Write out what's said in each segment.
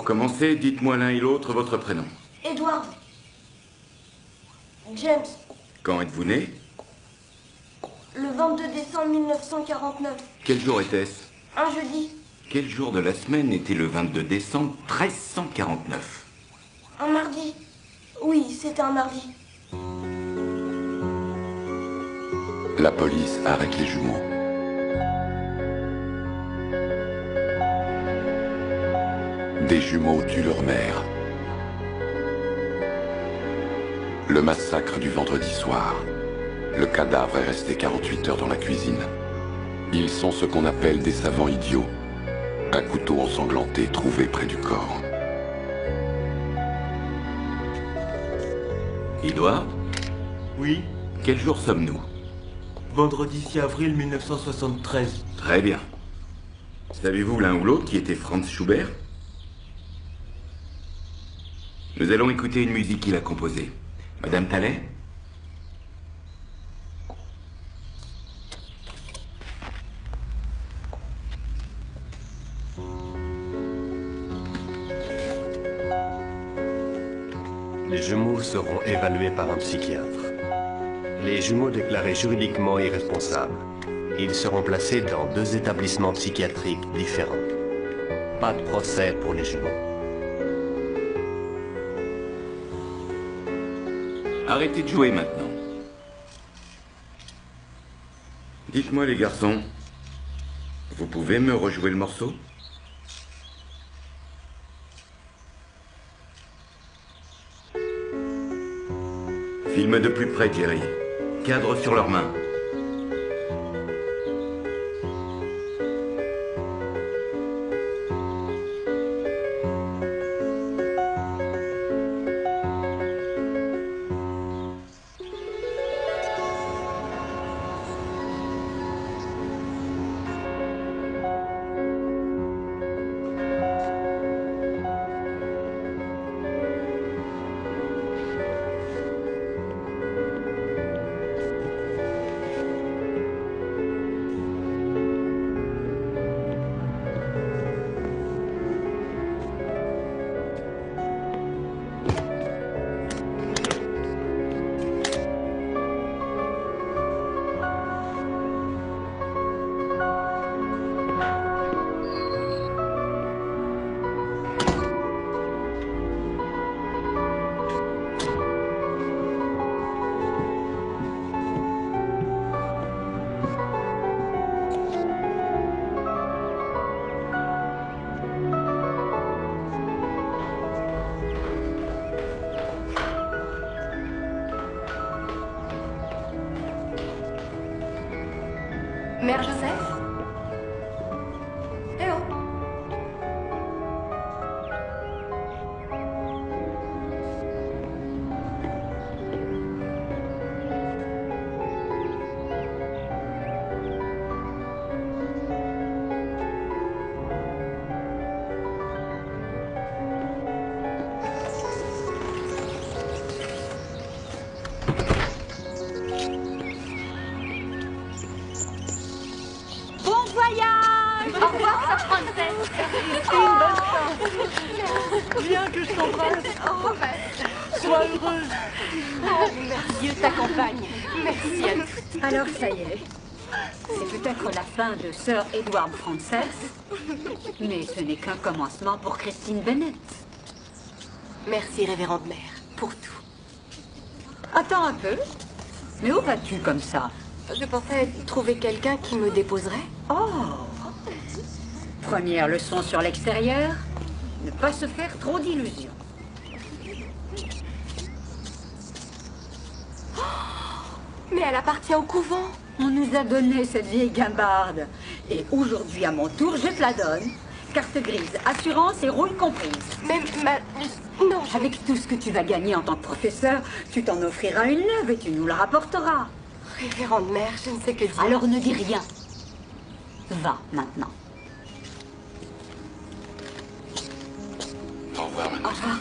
Pour commencer, dites-moi l'un et l'autre votre prénom. Edward. James. Quand êtes-vous né? Le 22 décembre 1949. Quel jour était-ce? Un jeudi. Quel jour de la semaine était le 22 décembre 1349? Un mardi. Oui, c'était un mardi. La police arrête les jumeaux. Des jumeaux tuent leur mère. Le massacre du vendredi soir. Le cadavre est resté 48 heures dans la cuisine. Ils sont ce qu'on appelle des savants idiots. Un couteau ensanglanté trouvé près du corps. Edward? Oui, Quel jour sommes-nous? vendredi 6 avril 1973. Très bien. Savez-vous l'un ou l'autre qui était Franz Schubert? Nous allons écouter une musique qu'il a composée. Madame Thalet? Les jumeaux seront évalués par un psychiatre. Les jumeaux déclarés juridiquement irresponsables. Ils seront placés dans 2 établissements psychiatriques différents. Pas de procès pour les jumeaux. Arrêtez de jouer maintenant. Dites-moi les garçons, vous pouvez me rejouer le morceau? Filme de plus près, Jerry. Cadre sur leurs mains. Mère Joseph? Eh oh! Viens que je t'embrasse. Sois heureuse. Dieu t'accompagne. Merci à tous. Alors ça y est. C'est peut-être la fin de Sir Edward Frances, mais ce n'est qu'un commencement pour Christine Bennett. Merci, révérende mère, pour tout. Attends un peu. Mais où vas-tu comme ça? Je pensais trouver quelqu'un qui me déposerait. Oh! Première leçon sur l'extérieur, ne pas se faire trop d'illusions. Mais elle appartient au couvent. On nous a donné cette vieille guimbarde. Et aujourd'hui, à mon tour, je te la donne. Carte grise, assurance et rouille comprise. Mais non, Avec tout ce que tu vas gagner en tant que professeur, tu t'en offriras une neuve et tu nous la rapporteras. Révérende mère, je ne sais que dire. Alors ne dis rien. Va maintenant. Au revoir, Au mademoiselle. revoir.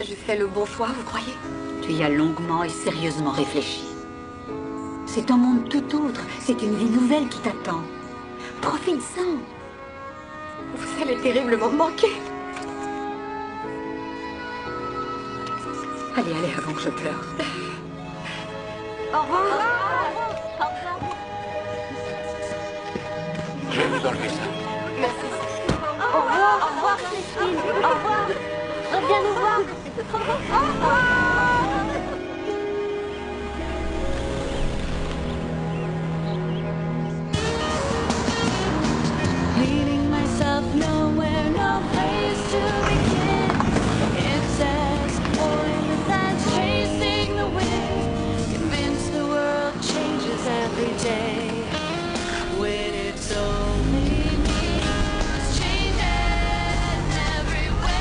Je fais le bon choix, vous croyez? Tu y as longuement et sérieusement réfléchi. C'est un monde tout autre. C'est une vie nouvelle qui t'attend. Profite-en. Vous allez terriblement me manquer. Allez, allez, avant que je pleure. Au revoir. Je vais vous enlever ça. Merci. Au revoir, Christine. Au revoir. Reviens nous voir. Au revoir. Leading myself nowhere, no place to begin. It's as pointless as chasing the wind. Convinced the world changes every day. When it's only me, it's changing every way.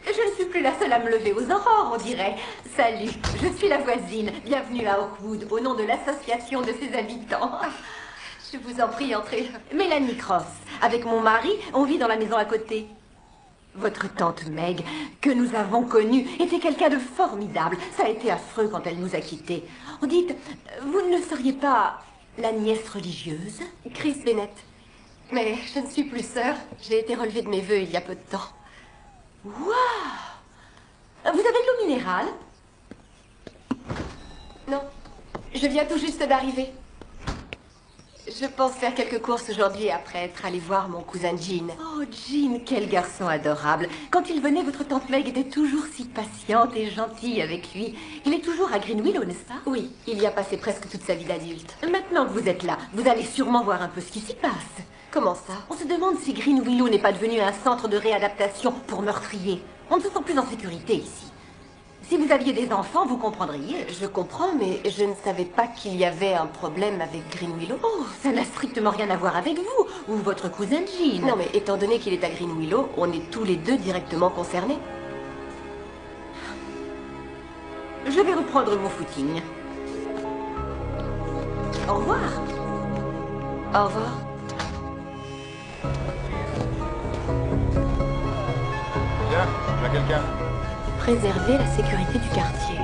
Je ne suis plus la seule à me lever aux aurores, on dirait. Salut, je suis la voisine. Bienvenue à Oakwood, au nom de l'association de ses habitants. Je vous en prie, entrez. Mélanie Cross. Avec mon mari, on vit dans la maison à côté. Votre tante Meg, que nous avons connue, était quelqu'un de formidable. Ça a été affreux quand elle nous a quittés. Dites, vous ne seriez pas la nièce religieuse? Chris Bennett. Mais je ne suis plus sœur. J'ai été relevée de mes vœux il y a peu de temps. Waouh! Vous avez de l'eau minérale? Non, je viens tout juste d'arriver. Je pense faire quelques courses aujourd'hui après être allée voir mon cousin Jean. Oh, Jean, quel garçon adorable. Quand il venait, votre tante Meg était toujours si patiente et gentille avec lui. Il est toujours à Green Willow, n'est-ce pas? Oui, il y a passé presque toute sa vie d'adulte. Maintenant que vous êtes là, vous allez sûrement voir un peu ce qui s'y passe. Comment ça? On se demande si Green Willow n'est pas devenu un centre de réadaptation pour meurtriers. On ne se sent plus en sécurité ici. Si vous aviez des enfants, vous comprendriez. Je comprends, mais je ne savais pas qu'il y avait un problème avec Green Willow. Oh, ça n'a strictement rien à voir avec vous ou votre cousin Jean. Non, mais étant donné qu'il est à Green Willow, on est tous les deux directement concernés. Je vais reprendre mon footing. Au revoir. Au revoir. Tiens, là quelqu'un. Préserver la sécurité du quartier.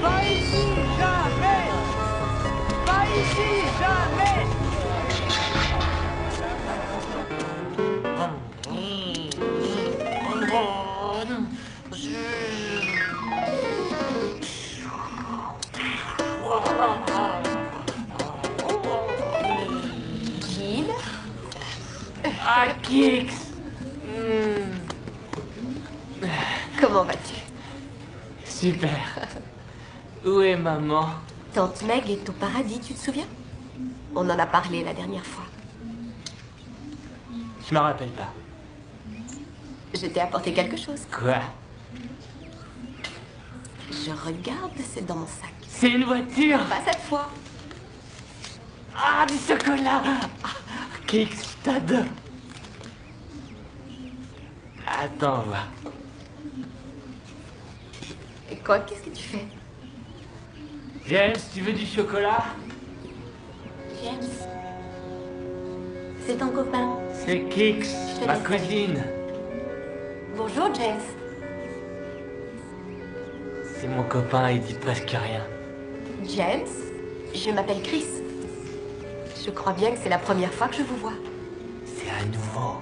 Pas ici, jamais! Pas ici, jamais! Kid? Ah, Kix! Comment vas-tu? Super. Où est maman? Tante Meg est au paradis, tu te souviens? On en a parlé la dernière fois. Je me rappelle pas. Je t'ai apporté quelque chose. Quoi? Je regarde, c'est dans mon sac. C'est une voiture. Pas cette fois. Ah, du chocolat. Kix, je t'adore. Attends, va. Et quoi? Qu'est-ce que tu fais? James, tu veux du chocolat? James. C'est ton copain. C'est Kix, Je te ma laisse aller. cousine. Bonjour, James. C'est mon copain, il dit presque rien. James, je m'appelle Chris. Je crois bien que c'est la première fois que je vous vois. C'est à nouveau.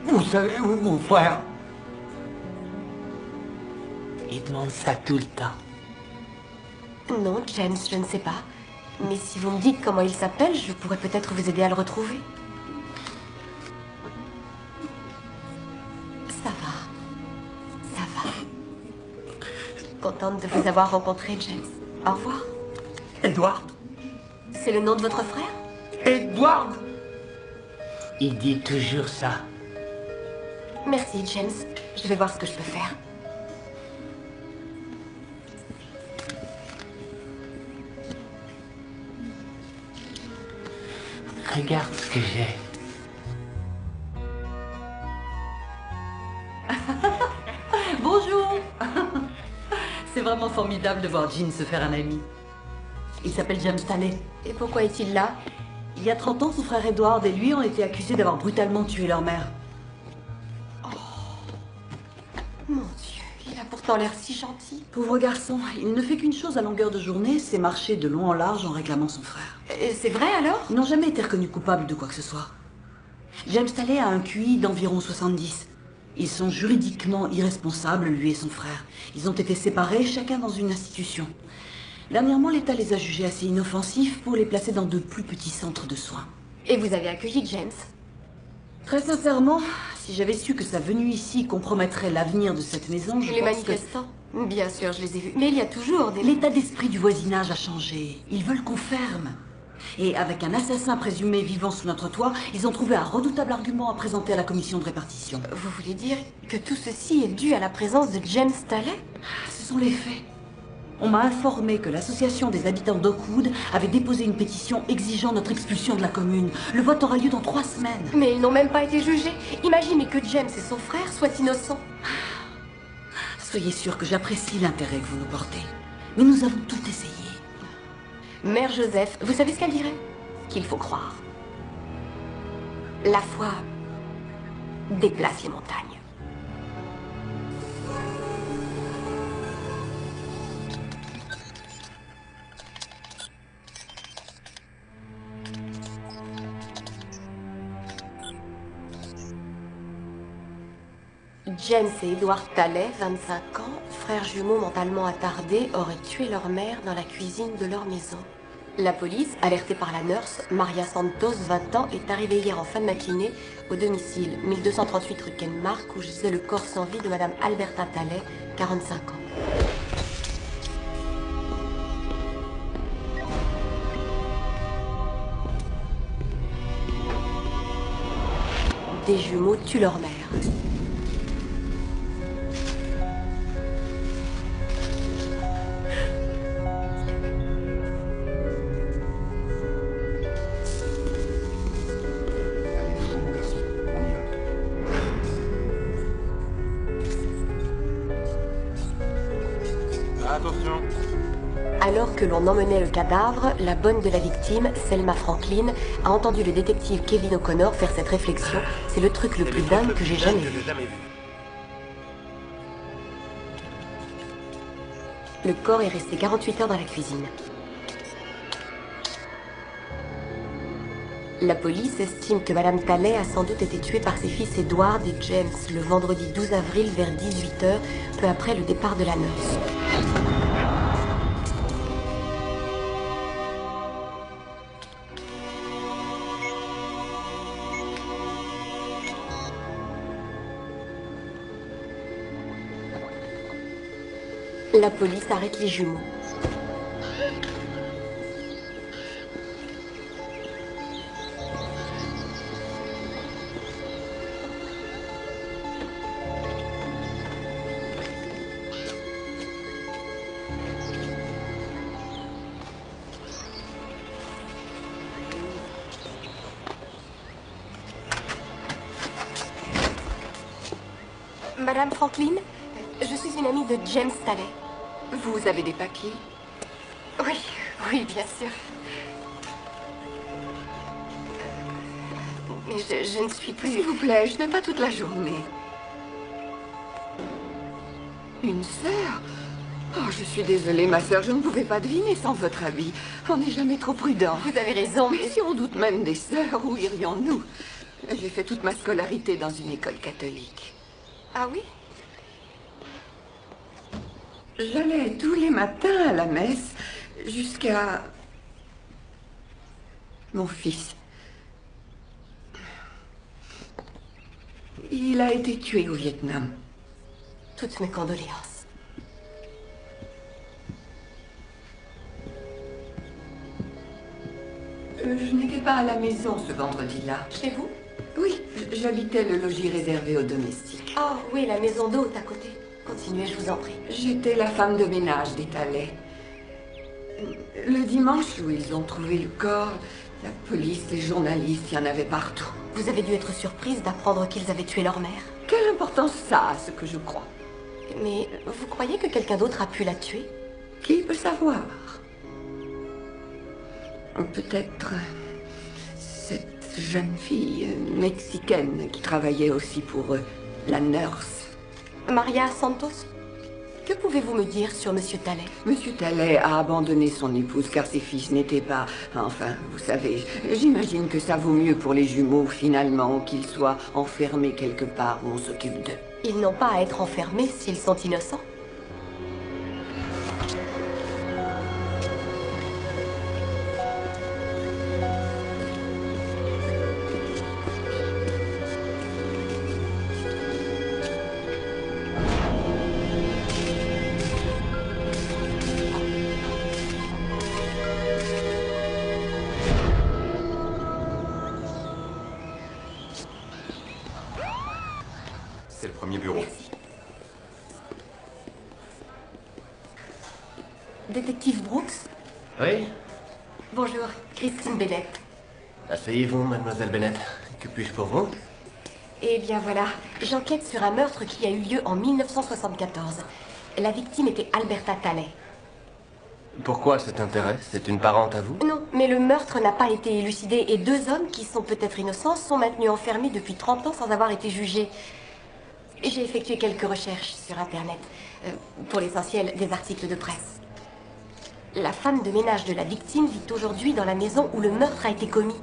Vous savez où mon frère? Il demande ça tout le temps. Non, James, je ne sais pas. Mais si vous me dites comment il s'appelle, je pourrais peut-être vous aider à le retrouver. Ça va. Ça va. Contente de vous avoir rencontré, James. Au revoir. Edward? C'est le nom de votre frère? Edward? Il dit toujours ça. Merci, James. Je vais voir ce que je peux faire. Regarde ce que j'ai. Bonjour. C'est vraiment formidable de voir Jean se faire un ami. Il s'appelle James Staley. Et pourquoi est-il là? Il y a 30 ans, son frère Edward et lui ont été accusés d'avoir brutalement tué leur mère. Mon Dieu, il a pourtant l'air si gentil. Pauvre garçon, il ne fait qu'une chose à longueur de journée, c'est marcher de long en large en réclamant son frère. C'est vrai alors? Ils n'ont jamais été reconnus coupables de quoi que ce soit. James Staley a un QI d'environ 70. Ils sont juridiquement irresponsables, lui et son frère. Ils ont été séparés, chacun dans une institution. Dernièrement, l'État les a jugés assez inoffensifs pour les placer dans de plus petits centres de soins. Et vous avez accueilli James? Très sincèrement, si j'avais su que sa venue ici compromettrait l'avenir de cette maison, je Les pense manifestants? Bien sûr, je les ai vus. Mais il y a toujours des... L'état d'esprit du voisinage a changé. Ils veulent qu'on ferme. Et avec un assassin présumé vivant sous notre toit, ils ont trouvé un redoutable argument à présenter à la commission de répartition. Vous voulez dire que tout ceci est dû à la présence de James Staley? Ce sont les faits. On m'a informé que l'association des habitants d'Oakwood avait déposé une pétition exigeant notre expulsion de la commune. Le vote aura lieu dans 3 semaines. Mais ils n'ont même pas été jugés. Imaginez que James et son frère soient innocents. Soyez sûr que j'apprécie l'intérêt que vous nous portez. Mais nous avons tout essayé. Mère Joseph, vous savez ce qu'elle dirait? Qu'il faut croire. La foi déplace les montagnes. James et Edward Staley, 25 ans, frères jumeaux mentalement attardés, auraient tué leur mère dans la cuisine de leur maison. La police, alertée par la nurse, Maria Santos, 20 ans, est arrivée hier en fin de matinée au domicile 1238 rue Kenmark où gisait le corps sans vie de Madame Alberta Staley, 45 ans. Des jumeaux tuent leur mère. Attention. Alors que l'on emmenait le cadavre, la bonne de la victime, Selma Franklin, a entendu le détective Kevin O'Connor faire cette réflexion. C'est le truc le plus dingue que j'ai jamais vu. Le corps est resté 48 heures dans la cuisine. La police estime que Madame Staley a sans doute été tuée par ses fils Edward et James le vendredi 12 avril vers 18 h, peu après le départ de la nurse. La police arrête les jumeaux. Madame Franklin, je suis une amie de James Staley. Vous avez des papiers? Oui, oui, bien sûr. Mais je ne suis plus... S'il vous plaît, je n'ai pas toute la journée. Une sœur? Oh, je suis désolée, ma sœur, je ne pouvais pas deviner sans votre avis. On n'est jamais trop prudent. Vous avez raison, mais si on doute même des sœurs, où irions-nous? J'ai fait toute ma scolarité dans une école catholique. Ah oui? J'allais tous les matins à la messe jusqu'à... mon fils. Il a été tué au Vietnam. Toutes mes condoléances. Je n'étais pas à la maison ce vendredi-là. Chez vous? Oui, j'habitais le logis réservé aux domestiques. Oh, oui, la maison d'hôte à côté. Continuez, je vous en prie. J'étais la femme de ménage des Talley. Le dimanche où ils ont trouvé le corps, la police, les journalistes, il y en avait partout. Vous avez dû être surprise d'apprendre qu'ils avaient tué leur mère. Quelle importance ça a, ce que je crois? Mais vous croyez que quelqu'un d'autre a pu la tuer? Qui peut savoir? Peut-être cette jeune fille mexicaine qui travaillait aussi pour eux, la nurse. Maria Santos? Que pouvez-vous me dire sur Monsieur Talley? Monsieur Talley a abandonné son épouse car ses fils n'étaient pas... Enfin, vous savez, j'imagine que ça vaut mieux pour les jumeaux finalement qu'ils soient enfermés quelque part où on s'occupe d'eux. Ils n'ont pas à être enfermés s'ils sont innocents. C'est le premier bureau. Merci. Détective Brooks? Oui? Bonjour, Christine Bennett. Asseyez-vous, mademoiselle Bennett. Que puis-je pour vous? Eh bien voilà, j'enquête sur un meurtre qui a eu lieu en 1974. La victime était Alberta Talley. Pourquoi cet intérêt? C'est une parente à vous? Non, mais le meurtre n'a pas été élucidé et deux hommes qui sont peut-être innocents sont maintenus enfermés depuis 30 ans sans avoir été jugés. J'ai effectué quelques recherches sur Internet. Pour l'essentiel, des articles de presse. La femme de ménage de la victime vit aujourd'hui dans la maison où le meurtre a été commis.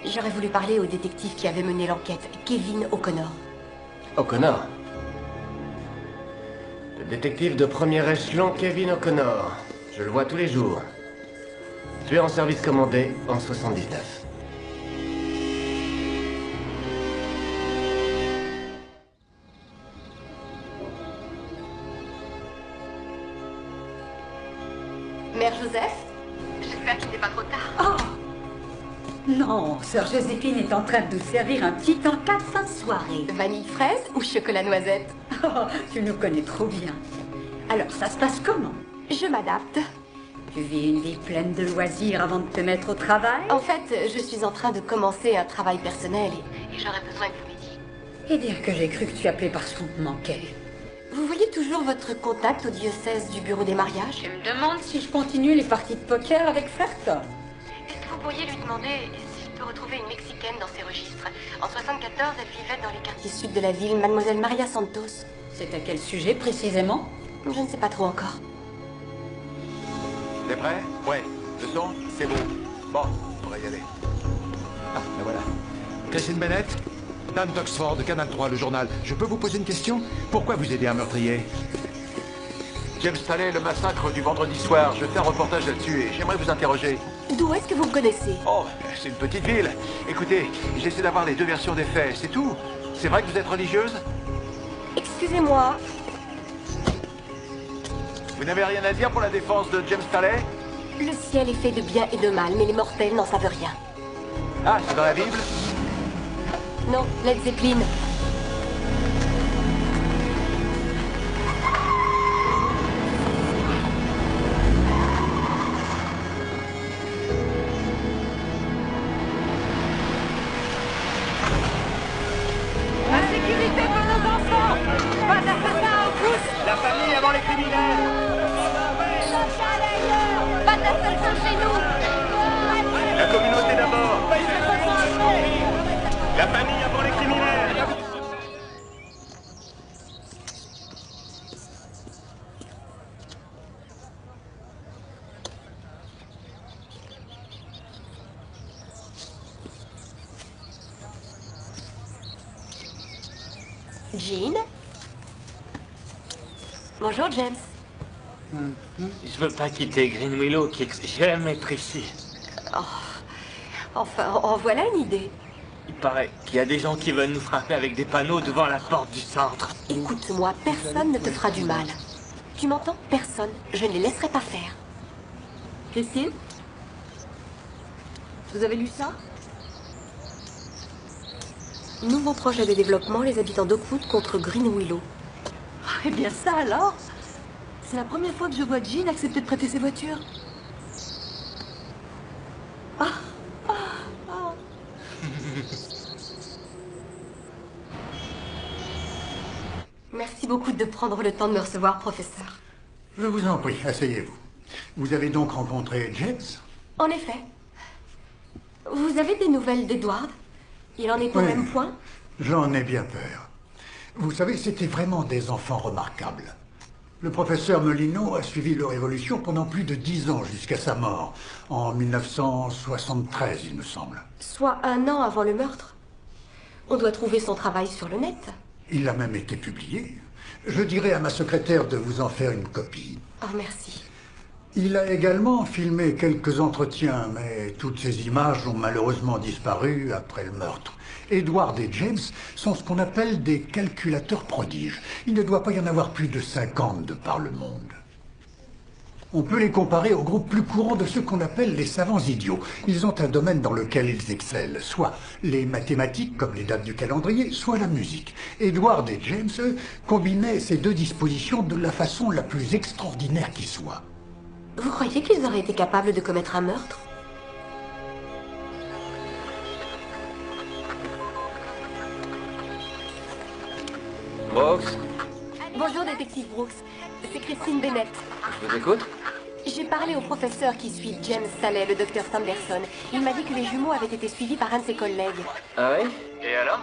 J'aurais voulu parler au détective qui avait mené l'enquête, Kevin O'Connor. O'Connor? Le détective de premier échelon, Kevin O'Connor. Je le vois tous les jours. Tué en service commandé en 79. Mère Joseph? J'espère qu'il n'est pas trop tard. Oh! Non, sœur Joséphine est en train de nous servir un petit encas de fin de soirée. Vanille fraise ou chocolat noisette? Oh, tu nous connais trop bien. Alors, ça se passe comment? Je m'adapte. Tu vis une vie pleine de loisirs avant de te mettre au travail? En fait, je suis en train de commencer un travail personnel et j'aurais besoin que vous m'aidiez. Et dire que j'ai cru que tu appelais parce qu'on te manquait. Vous voyez toujours votre contact au diocèse du bureau des mariages? Tu me demandes si je continue les parties de poker avec Ferton? Est-ce que vous pourriez lui demander s'il peut retrouver une Mexicaine dans ses registres? En 74, elle vivait dans les quartiers sud de la ville, mademoiselle Maria Santos. C'est à quel sujet précisément? Je ne sais pas trop encore. T'es prêt? Ouais. Le son? C'est bon. Bon, on va y aller. Ah, ben voilà. Christine Bennett? Dan d'Oxford, de Canal 3, le journal. Je peux vous poser une question? Pourquoi vous aidez un meurtrier? James Talley, le massacre du vendredi soir. Je fais un reportage là-dessus et j'aimerais vous interroger. D'où est-ce que vous me connaissez? Oh, c'est une petite ville. Écoutez, j'essaie d'avoir les deux versions des faits, c'est tout. C'est vrai que vous êtes religieuse? Excusez-moi. Vous n'avez rien à dire pour la défense de James Talley? Le ciel est fait de bien et de mal, mais les mortels n'en savent rien. Ah, c'est dans la Bible? Non, Led Zeppelin. La sécurité peut Jean? Bonjour, James. Je veux pas quitter Green Willow, Kix. J'aime être ici. Oh. Enfin, en voilà une idée. Il paraît qu'il y a des gens qui veulent nous frapper avec des panneaux devant la porte du centre. Écoute-moi, personne ne te fera du mal. Tu m'entends? Personne. Je ne les laisserai pas faire. Christine? Vous avez lu ça? Nouveau projet de développement, les habitants d'Oakwood contre Green Willow. Eh bien ça alors? C'est la première fois que je vois Jean accepter de prêter ses voitures. Merci beaucoup de prendre le temps de me recevoir, professeur. Je vous en prie, asseyez-vous. Vous avez donc rencontré James? En effet. Vous avez des nouvelles d'Edward? Il en est au même point? J'en ai bien peur. Vous savez, c'était vraiment des enfants remarquables. Le professeur Molino a suivi leur évolution pendant plus de 10 ans jusqu'à sa mort, en 1973, il me semble. Soit 1 an avant le meurtre. On doit trouver son travail sur le net. Il a même été publié. Je dirai à ma secrétaire de vous en faire une copie. Oh, merci. Il a également filmé quelques entretiens, mais toutes ces images ont malheureusement disparu après le meurtre. Edward et James sont ce qu'on appelle des calculateurs prodiges. Il ne doit pas y en avoir plus de 50 de par le monde. On peut les comparer au groupe plus courant de ceux qu'on appelle les savants idiots. Ils ont un domaine dans lequel ils excellent, soit les mathématiques, comme les dates du calendrier, soit la musique. Edward et James, eux, combinaient ces deux dispositions de la façon la plus extraordinaire qui soit. Vous croyez qu'ils auraient été capables de commettre un meurtre? Brooks? Bonjour, détective Brooks. C'est Christine Bennett. Je vous écoute? J'ai parlé au professeur qui suit James Staley, le docteur Sanderson. Il m'a dit que les jumeaux avaient été suivis par un de ses collègues. Ah oui? Et alors?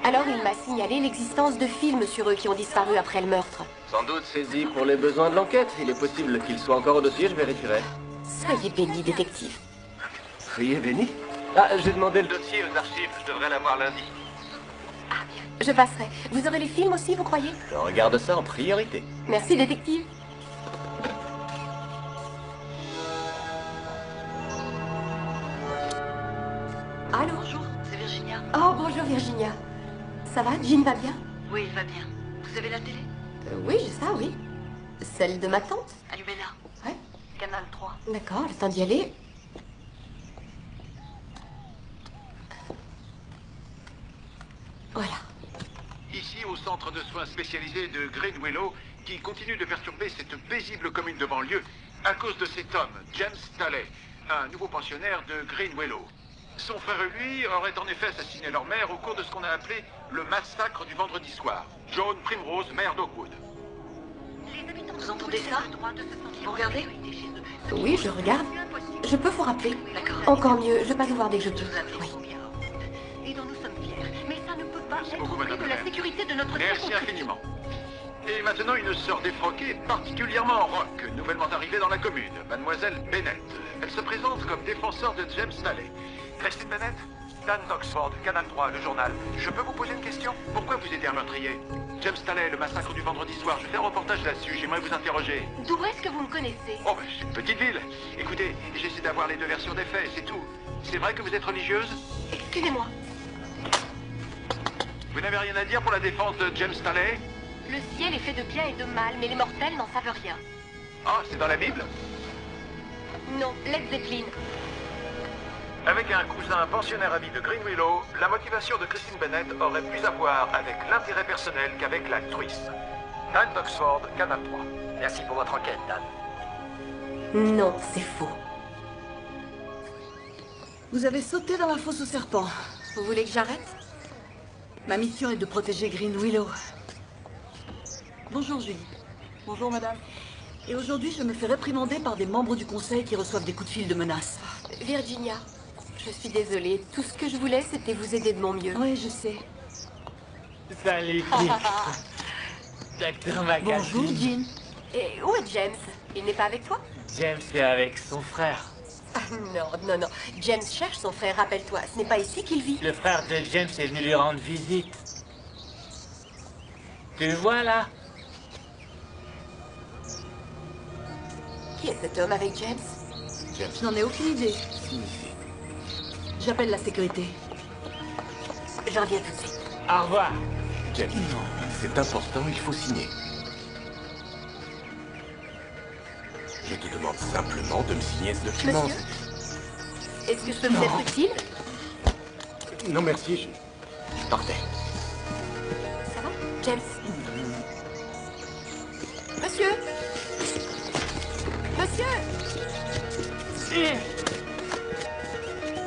Alors il m'a signalé l'existence de films sur eux qui ont disparu après le meurtre. Sans doute saisi pour les besoins de l'enquête. Il est possible qu'il soit encore au dossier, je vérifierai. Soyez béni, détective. Soyez béni? Ah, j'ai demandé le dossier aux archives. Je devrais l'avoir lundi. Je passerai. Vous aurez les films aussi, vous croyez? Je regarde ça en priorité. Merci, détective. Allô? Bonjour, c'est Virginia. Oh, bonjour Virginia. Ça va? Jean va bien? Oui, il va bien. Vous avez la télé? Oui, j'ai ça, oui. Celle de ma tante? Allumez-la. Ouais. Canal 3. D'accord, le temps d'y aller. Voilà. Ici, au centre de soins spécialisé de Green Willow, qui continue de perturber cette paisible commune de banlieue à cause de cet homme, James Staley, un nouveau pensionnaire de Green Willow. Son frère et lui auraient en effet assassiné leur mère au cours de ce qu'on a appelé le massacre du vendredi soir. Joan Primrose, maire d'Oakwood. Vous entendez ça? Vous regardez? Oui, je regarde. Je peux vous rappeler? D'accord. Encore mieux, je passe vous voir dès que je peux. Oui. Et dont nous sommes fiers. Mais ça ne peut pas être Beaucoup, au prix madame de la la maire. sécurité de notre Merci circonscription. infiniment. Et maintenant, une sœur défroquée, particulièrement rock, nouvellement arrivée dans la commune, mademoiselle Bennett. Elle se présente comme défenseur de James Staley. Christine Bennett? Dan d'Oxford, Canal 3, le journal. Je peux vous poser une question? Pourquoi vous aidez un meurtrier? James Staley, le massacre du vendredi soir, je fais un reportage là-dessus, j'aimerais vous interroger. D'où est-ce que vous me connaissez? Oh, ben, c'est une petite ville. Écoutez, j'essaie d'avoir les deux versions des faits, c'est tout. C'est vrai que vous êtes religieuse? Excusez-moi. Vous n'avez rien à dire pour la défense de James Staley? Le ciel est fait de bien et de mal, mais les mortels n'en savent rien. Ah, c'est dans la Bible? Non, Led Zeppelin. Avec un cousin pensionnaire ami de Green Willow, la motivation de Christine Bennett aurait plus à voir avec l'intérêt personnel qu'avec l'altruisme. Dan d'Oxford, Canal 3. Merci pour votre enquête, Dan. Non, c'est faux. Vous avez sauté dans la fosse aux serpents. Vous voulez que j'arrête? Ma mission est de protéger Green Willow. Bonjour, Julie. Bonjour, madame. Et aujourd'hui, je me fais réprimander par des membres du conseil qui reçoivent des coups de fil de menaces. Virginia, je suis désolée. Tout ce que je voulais, c'était vous aider de mon mieux. Oui, je sais. Salut, Docteur Magazine. Bonjour, Jean. Et où est James? Il n'est pas avec toi? James est avec son frère. Ah, non. James cherche son frère, rappelle-toi. Ce n'est pas ici qu'il vit. Le frère de James est venu lui rendre visite. Tu le vois là? Qui est cet homme avec James? Je n'en ai aucune idée. J'appelle la sécurité. J'en reviens tout de suite. Au revoir. James, c'est important, il faut signer. Je te demande simplement de me signer ce document. Monsieur, est-ce que je peux vous être utile? Non, merci, je partais. Ça va, James? Monsieur? Monsieur?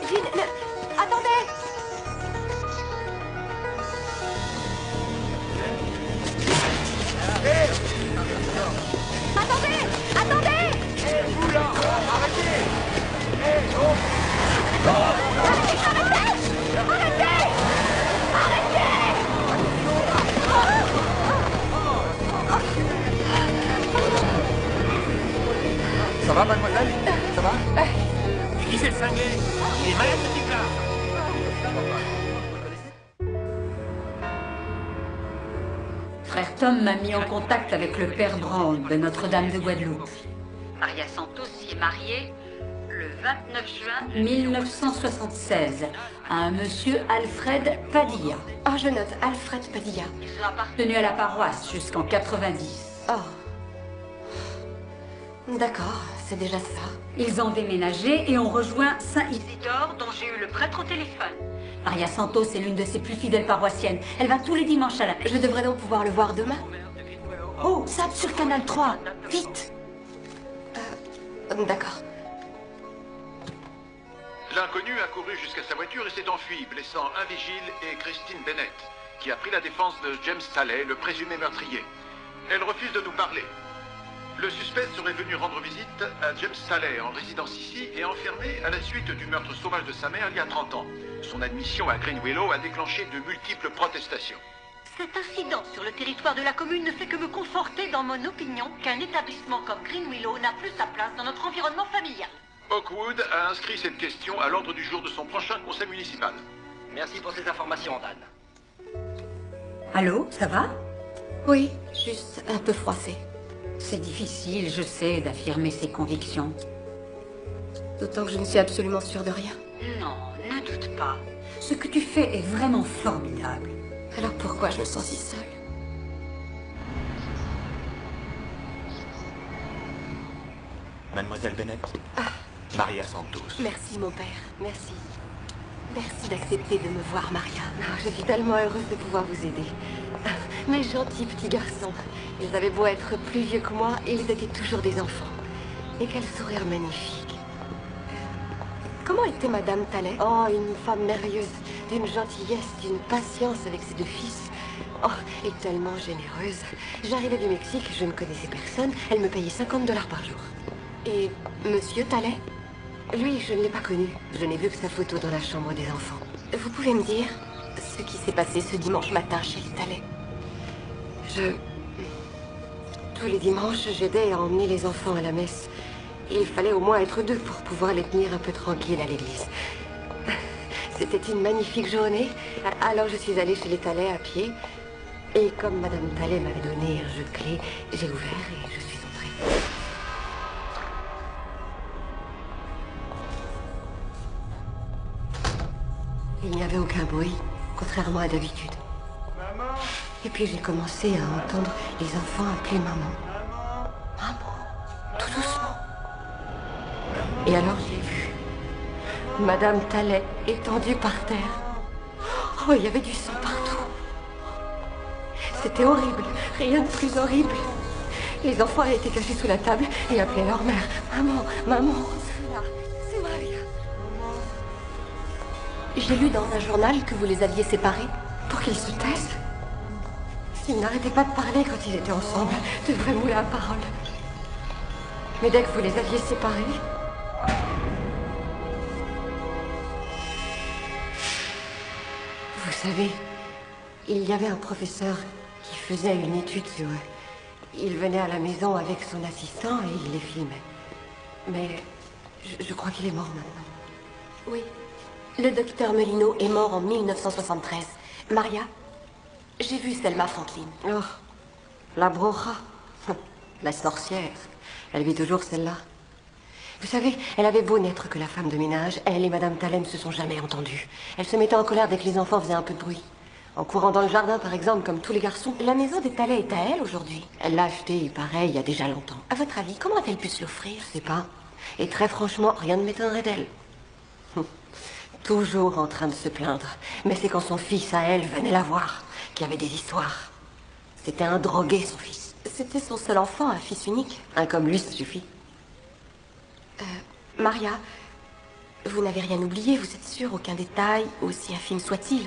Jean, attendez! Attendez! Attendez! Vous là! Arrêtez! Ça va, mademoiselle? Ça va? Qui s'est cinglé? Il est malade, ce type-là. Frère Tom m'a mis en contact avec le père Brand de Notre-Dame de Guadeloupe. Maria Santos s'y est mariée le 29 juin 1976 à un monsieur Alfred Padilla. Oh, je note, Alfred Padilla. Ils ont appartenu à la paroisse jusqu'en 90. Oh. D'accord, c'est déjà ça. Ils ont déménagé et ont rejoint Saint-Isidore, dont j'ai eu le prêtre au téléphone. Maria Santos est l'une de ses plus fidèles paroissiennes. Elle va tous les dimanches à la messe. Je devrais donc pouvoir le voir demain. Oh, ça sur Canal 3. Vite. D'accord. L'inconnu a couru jusqu'à sa voiture et s'est enfui, blessant un vigile et Christine Bennett, qui a pris la défense de James Staley, le présumé meurtrier. Elle refuse de nous parler. Le suspect serait venu rendre visite à James Staley, en résidence ici, et enfermé à la suite du meurtre sauvage de sa mère il y a 30 ans. Son admission à Green Willow a déclenché de multiples protestations. Cet incident sur le territoire de la commune ne fait que me conforter dans mon opinion qu'un établissement comme Green Willow n'a plus sa place dans notre environnement familial. Oakwood a inscrit cette question à l'ordre du jour de son prochain conseil municipal. Merci pour ces informations, Dan. Allô, ça va? Oui, juste un peu froissé. C'est difficile, je sais, d'affirmer ses convictions. D'autant que je ne suis absolument sûre de rien. Non, ne doute pas. Ce que tu fais est vraiment formidable. Alors pourquoi je me sens si seule? Mademoiselle Bennett, Maria Santos. Merci, mon père. Merci. Merci d'accepter de me voir, Maria. Je suis tellement heureuse de pouvoir vous aider. Mes gentils petits garçons. Ils avaient beau être plus vieux que moi, ils étaient toujours des enfants. Et quel sourire magnifique. Comment était Madame Talley? Oh, une femme merveilleuse, d'une gentillesse, d'une patience avec ses deux fils. Oh, et tellement généreuse. J'arrivais du Mexique, je ne connaissais personne. Elle me payait $50 par jour. Et Monsieur Talley? Lui, je ne l'ai pas connu. Je n'ai vu que sa photo dans la chambre des enfants. Vous pouvez me dire ce qui s'est passé ce dimanche matin chez les Talley? Tous les dimanches, j'aidais à emmener les enfants à la messe. Il fallait au moins être deux pour pouvoir les tenir un peu tranquilles à l'église. C'était une magnifique journée. Alors je suis allée chez les Talley à pied. Et comme Madame Talley m'avait donné un jeu de clés, j'ai ouvert et je suis entrée. Il n'y avait aucun bruit, contrairement à d'habitude. Et puis j'ai commencé à entendre les enfants appeler maman. Maman, tout doucement. Et alors j'ai vu Madame Talley étendue par terre. Oh, il y avait du sang partout. C'était horrible, rien de plus horrible. Les enfants étaient cachés sous la table et appelaient leur mère. Maman, maman, c'est Maria. J'ai lu dans un journal que vous les aviez séparés pour qu'ils se taisent. Ils n'arrêtaient pas de parler quand ils étaient ensemble, de vrais mots à parole. Mais dès que vous les aviez séparés... Vous savez, il y avait un professeur qui faisait une étude sur eux. Il venait à la maison avec son assistant et il les filmait. Mais je crois qu'il est mort maintenant. Oui. Le docteur Melino est mort en 1973. Maria, J'ai vu Selma Franklin. Oh, la brocha. La sorcière. Elle vit toujours celle-là. Vous savez, elle avait beau n'être que la femme de ménage, elle et Madame Thalem se sont jamais entendues. Elle se mettait en colère dès que les enfants faisaient un peu de bruit. En courant dans le jardin, par exemple, comme tous les garçons. La maison des Thalem est à elle aujourd'hui. Elle l'a achetée, pareil, il y a déjà longtemps. À votre avis, comment a-t-elle pu se l'offrir? Je sais pas. Et très franchement, rien ne m'étonnerait d'elle. Toujours en train de se plaindre. Mais c'est quand son fils, à elle, venait la voir, qu'il y avait des histoires. C'était un drogué, son fils. C'était son seul enfant, un fils unique. Un comme lui, ça suffit. Maria, vous n'avez rien oublié, vous êtes sûre? Aucun détail, aussi infime soit-il?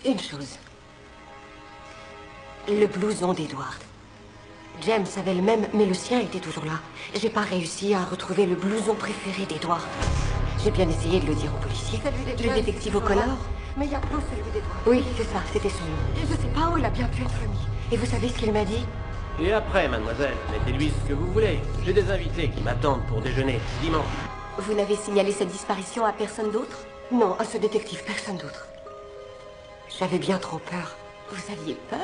Une chose. Le blouson d'Edward. James avait le même, mais le sien était toujours là. J'ai pas réussi à retrouver le blouson préféré d'Edward. J'ai bien essayé de le dire au policier. Le détective O'Connor. Mais il y a plus celui d'Edward. Oui, c'est ça, c'était son nom. Je sais pas où il a bien pu être mis. Et vous savez ce qu'il m'a dit? Et après, mademoiselle, mettez-lui ce que vous voulez. J'ai des invités qui m'attendent pour déjeuner dimanche. Vous n'avez signalé cette disparition à personne d'autre? Non, à ce détective, personne d'autre. J'avais bien trop peur. Vous aviez peur?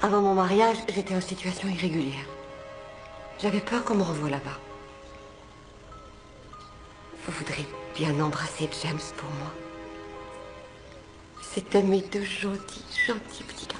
Avant mon mariage, j'étais en situation irrégulière. J'avais peur qu'on me renvoie là-bas. Vous voudrez bien embrasser James pour moi? C'était mes deux gentils, gentils petits garçons.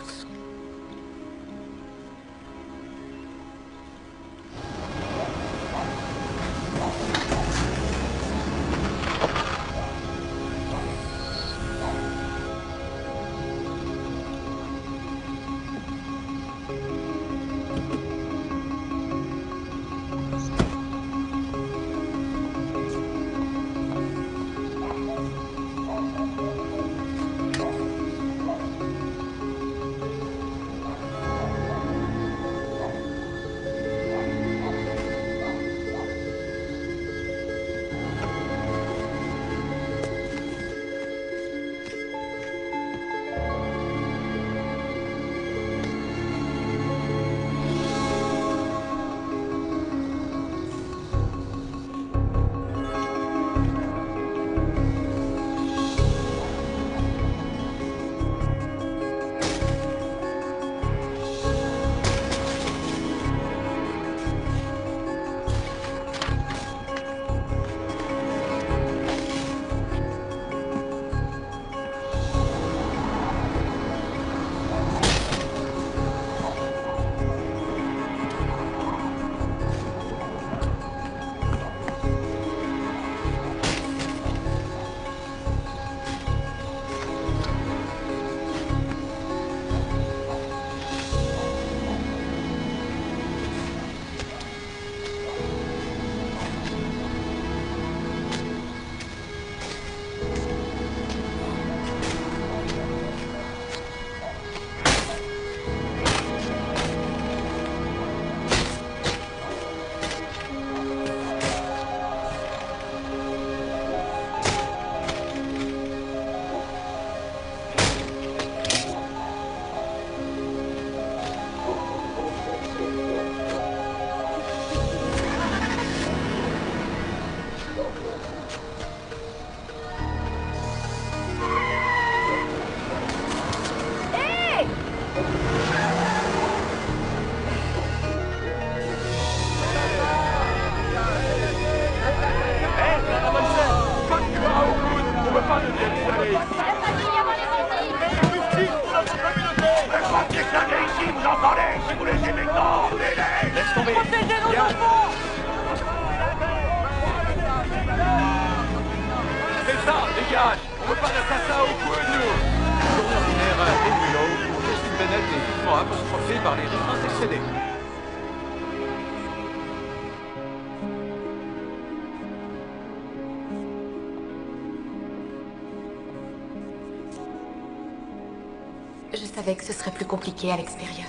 Je savais que ce serait plus compliqué à l'extérieur.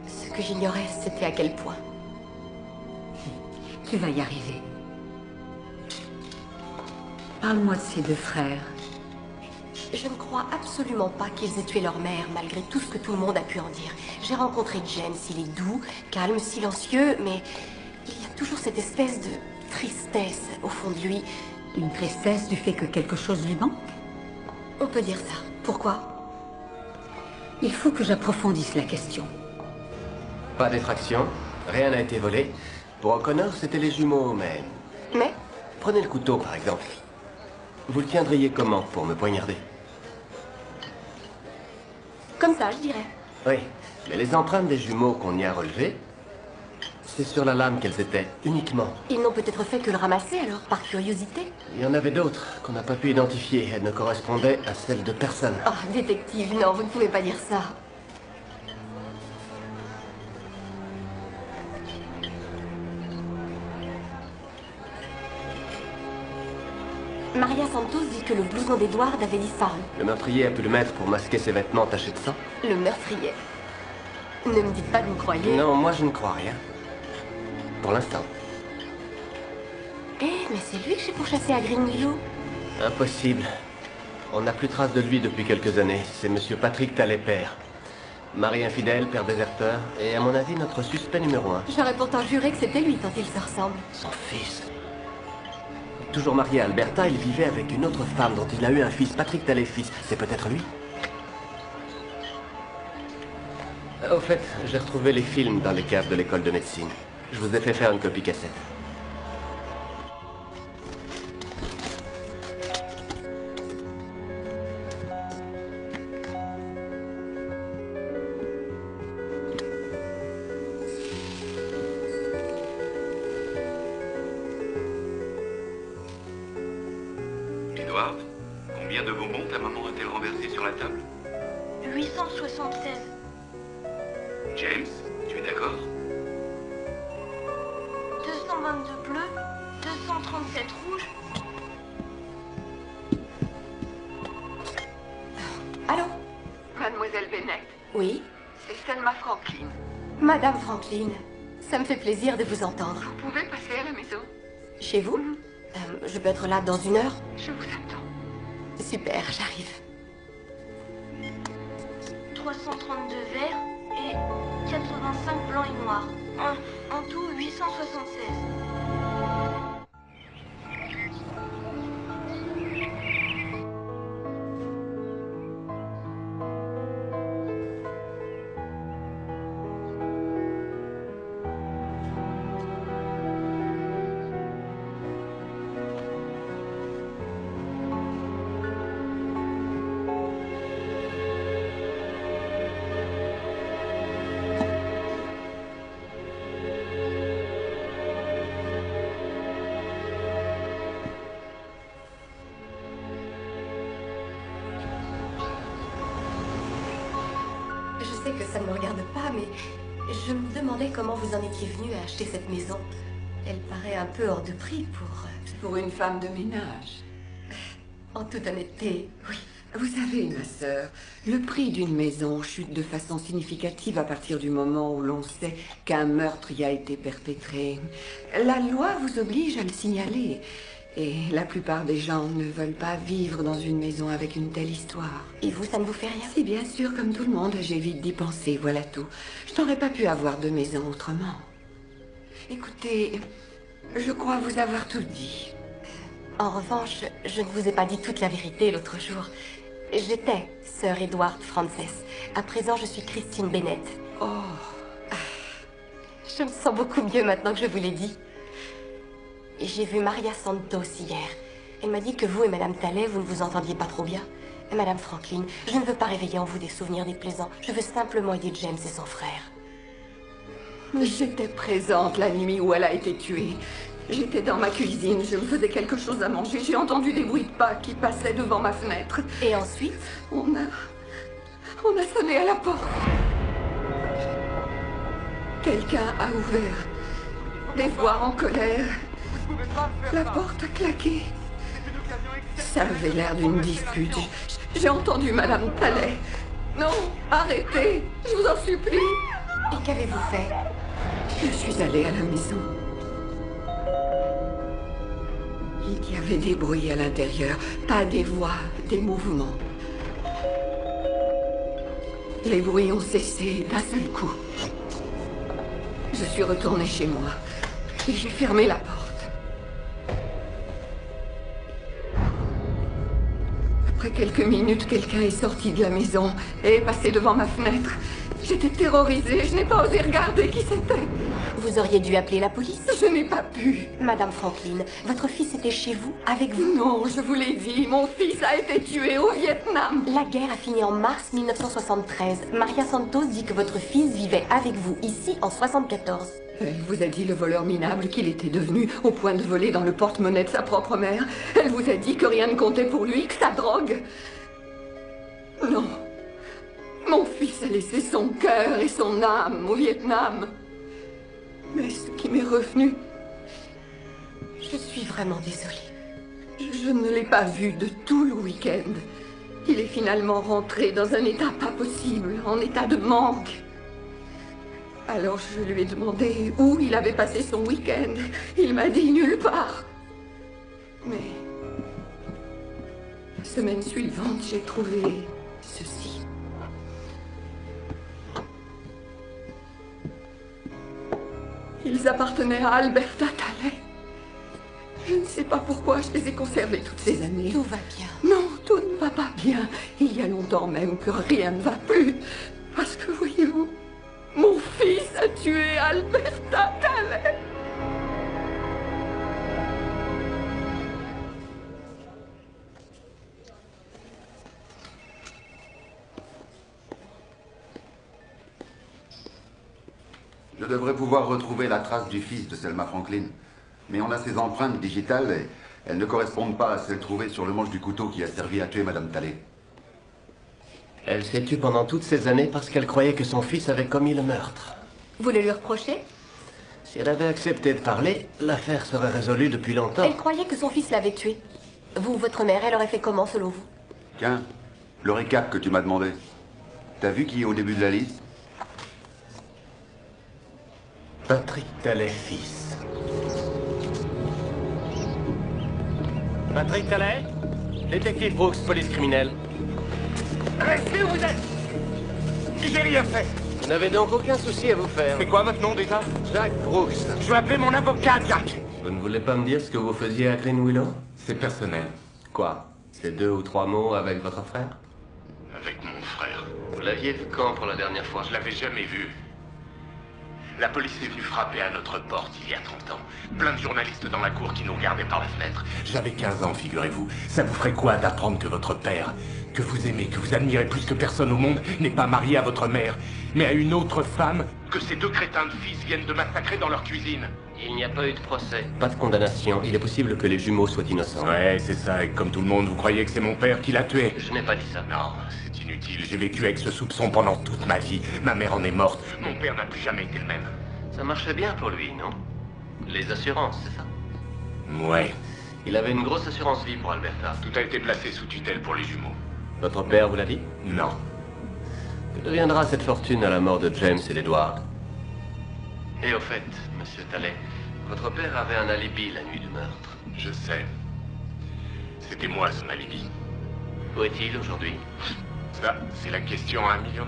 Ce que j'ignorais, c'était à quel point. Tu vas y arriver. Parle-moi de ces deux frères. Je ne crois absolument pas qu'ils aient tué leur mère, malgré tout ce que tout le monde a pu en dire. J'ai rencontré James, il est doux, calme, silencieux, mais il y a toujours cette espèce de tristesse au fond de lui. Une tristesse du fait que quelque chose lui manque? On peut dire ça. Pourquoi? Il faut que j'approfondisse la question. Pas d'effraction, rien n'a été volé. Pour O'Connor, c'était les jumeaux, mais... Mais? Prenez le couteau, par exemple. Vous le tiendriez comment pour me poignarder? Comme ça, je dirais. Oui, mais les empreintes des jumeaux qu'on y a relevées, c'est sur la lame qu'elles étaient, uniquement. Ils n'ont peut-être fait que le ramasser, alors, par curiosité. Il y en avait d'autres qu'on n'a pas pu identifier. Elles ne correspondaient à celles de personne. Oh, détective, non, vous ne pouvez pas dire ça. Maria Santos dit que le blouson d'Edward avait disparu. Le meurtrier a pu le mettre pour masquer ses vêtements tachés de sang? Le meurtrier. Ne me dites pas que vous croyez. Non, moi je ne crois rien. Pour l'instant. Eh, mais c'est lui que j'ai pourchassé à Green Willow. Impossible. On n'a plus trace de lui depuis quelques années. C'est Monsieur Patrick Tallet père. Mari infidèle, père déserteur, et à mon avis notre suspect numéro 1. J'aurais pourtant juré que c'était lui tant il se ressemble. Son fils. Toujours marié à Alberta, il vivait avec une autre femme dont il a eu un fils, Patrick Tallet fils. C'est peut-être lui? Au fait, j'ai retrouvé les films dans les caves de l'école de médecine. Je vous ai fait faire une copie cassette. Edward, combien de bonbons ta maman a-t-elle renversé sur la table? 876. James, tu es d'accord? 222 bleus, 237 rouges. Allô? Mademoiselle Bennett, Oui? c'est Selma Franklin. Madame Franklin, ça me fait plaisir de vous entendre. Vous pouvez passer à la maison? Chez vous? Je peux être là dans 1 heure? Je vous attends. Super, j'arrive. 332 verts et 85 blancs et noirs. En tout, 876. Je sais que ça ne me regarde pas, mais je me demandais comment vous en étiez venu à acheter cette maison. Elle paraît un peu hors de prix pour une femme de ménage. En toute honnêteté, oui. Vous savez, ma sœur, le prix d'une maison chute de façon significative à partir du moment où l'on sait qu'un meurtre y a été perpétré. La loi vous oblige à le signaler. Et la plupart des gens ne veulent pas vivre dans une maison avec une telle histoire. Et vous, ça ne vous fait rien? Si, bien sûr, comme tout le monde, j'évite d'y penser, voilà tout. Je n'aurais pas pu avoir de maison autrement. Écoutez, je crois vous avoir tout dit. En revanche, je ne vous ai pas dit toute la vérité l'autre jour. J'étais sœur Edward Frances. À présent, je suis Christine Bennett. Oh. Je me sens beaucoup mieux maintenant que je vous l'ai dit. J'ai vu Maria Santos hier. Elle m'a dit que vous et Madame Tallet, vous ne vous entendiez pas trop bien. Et Madame Franklin, je ne veux pas réveiller en vous des souvenirs déplaisants. Je veux simplement aider James et son frère. J'étais présente la nuit où elle a été tuée. J'étais dans ma cuisine, je me faisais quelque chose à manger. J'ai entendu des bruits de pas qui passaient devant ma fenêtre. Et ensuite? On a sonné à la porte. Quelqu'un a ouvert. Des voix en colère. La porte a claqué. Ça avait l'air d'une dispute. J'ai entendu Madame Tallet. Non, arrêtez, je vous en supplie. Et qu'avez-vous fait? Je suis allée à la maison. Il y avait des bruits à l'intérieur, pas des voix, des mouvements. Les bruits ont cessé d'un seul coup. Je suis retournée chez moi et j'ai fermé la porte. Après quelques minutes, quelqu'un est sorti de la maison et est passé devant ma fenêtre. J'étais terrorisée, je n'ai pas osé regarder qui c'était. Vous auriez dû appeler la police. Je n'ai pas pu. Madame Franklin, votre fils était chez vous, avec vous? Non, je vous l'ai dit, mon fils a été tué au Vietnam. La guerre a fini en mars 1973. Maria Santos dit que votre fils vivait avec vous, ici, en 74. Elle vous a dit, le voleur minable, qu'il était devenu au point de voler dans le porte-monnaie de sa propre mère. Elle vous a dit que rien ne comptait pour lui, que sa drogue... Non. Mon fils a laissé son cœur et son âme au Vietnam. Mais ce qui m'est revenu... Je suis vraiment désolée. Je ne l'ai pas vu de tout le week-end. Il est finalement rentré dans un état pas possible, en état de manque. Alors je lui ai demandé où il avait passé son week-end. Il m'a dit nulle part. Mais... la semaine suivante, j'ai trouvé ceci. Ils appartenaient à Alberta Talley. Je ne sais pas pourquoi je les ai conservés toutes ces années. Tout va bien. Non, tout ne va pas bien. Il y a longtemps même que rien ne va plus. Parce que, voyez-vous, mon fils a tué Alberta Talley. Je devrais pouvoir retrouver la trace du fils de Selma Franklin. Mais on a ses empreintes digitales et elles ne correspondent pas à celles trouvées sur le manche du couteau qui a servi à tuer Madame Talley. Elle s'est tue pendant toutes ces années parce qu'elle croyait que son fils avait commis le meurtre. Vous le lui reprochez? Si elle avait accepté de parler, l'affaire serait résolue depuis longtemps. Elle croyait que son fils l'avait tué. Vous, votre mère, elle aurait fait comment, selon vous? Tiens, le récap que tu m'as demandé. T'as vu qui est au début de la liste? Patrick Talley, fils. Patrick Talley, détective Brooks, police criminelle. Restez où vous êtes! J'ai rien fait! Vous n'avez donc aucun souci à vous faire. C'est quoi votre nom déjà? Jack Brooks. Je vais appeler mon avocat, Jack! Vous ne voulez pas me dire ce que vous faisiez à Green Willow? C'est personnel. Quoi? C'est 2 ou 3 mots avec votre frère? Avec mon frère. Vous l'aviez vu quand pour la dernière fois? Je l'avais jamais vu. La police est venue frapper à notre porte il y a 30 ans. Plein de journalistes dans la cour qui nous regardaient par la fenêtre. J'avais 15 ans, figurez-vous. Ça vous ferait quoi d'apprendre que votre père, que vous aimez, que vous admirez plus que personne au monde, n'est pas marié à votre mère, mais à une autre femme? Que ces 2 crétins de fils viennent de massacrer dans leur cuisine? Il n'y a pas eu de procès. Pas de condamnation. Il est possible que les jumeaux soient innocents. Ouais, c'est ça. Et comme tout le monde, vous croyez que c'est mon père qui l'a tué? Je n'ai pas dit ça. Non, c'est inutile. J'ai vécu avec ce soupçon pendant toute ma vie. Ma mère en est morte. Mon père n'a plus jamais été le même. Ça marchait bien pour lui, non? Les assurances, c'est ça? Ouais. Il avait une grosse assurance vie pour Alberta. Tout a été placé sous tutelle pour les jumeaux. Votre père vous l'a dit? Non. Que deviendra cette fortune à la mort de James et d'Edward? Et au fait, monsieur Talley, votre père avait un alibi la nuit du meurtre. Je sais. C'était moi son alibi. Où est-il aujourd'hui? Ça, c'est la question à $1 million.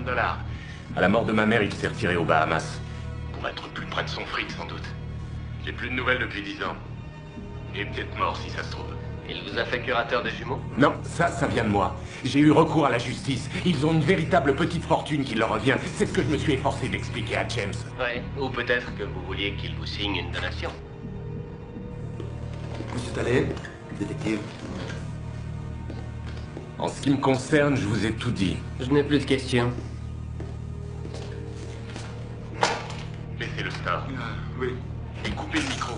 À la mort de ma mère, il s'est retiré aux Bahamas. Pour être plus près de son fric, sans doute. J'ai plus de nouvelles depuis 10 ans. Il est peut-être mort, si ça se trouve. Il vous a fait curateur des jumeaux? Non, ça vient de moi. J'ai eu recours à la justice. Ils ont une véritable petite fortune qui leur revient. C'est ce que je me suis efforcé d'expliquer à James. Ouais, ou peut-être que vous vouliez qu'il vous signe une donation. Monsieur Talley, détective. En ce qui me concerne, je vous ai tout dit. Je n'ai plus de questions. Laissez le store. Oui. Et coupez le micro.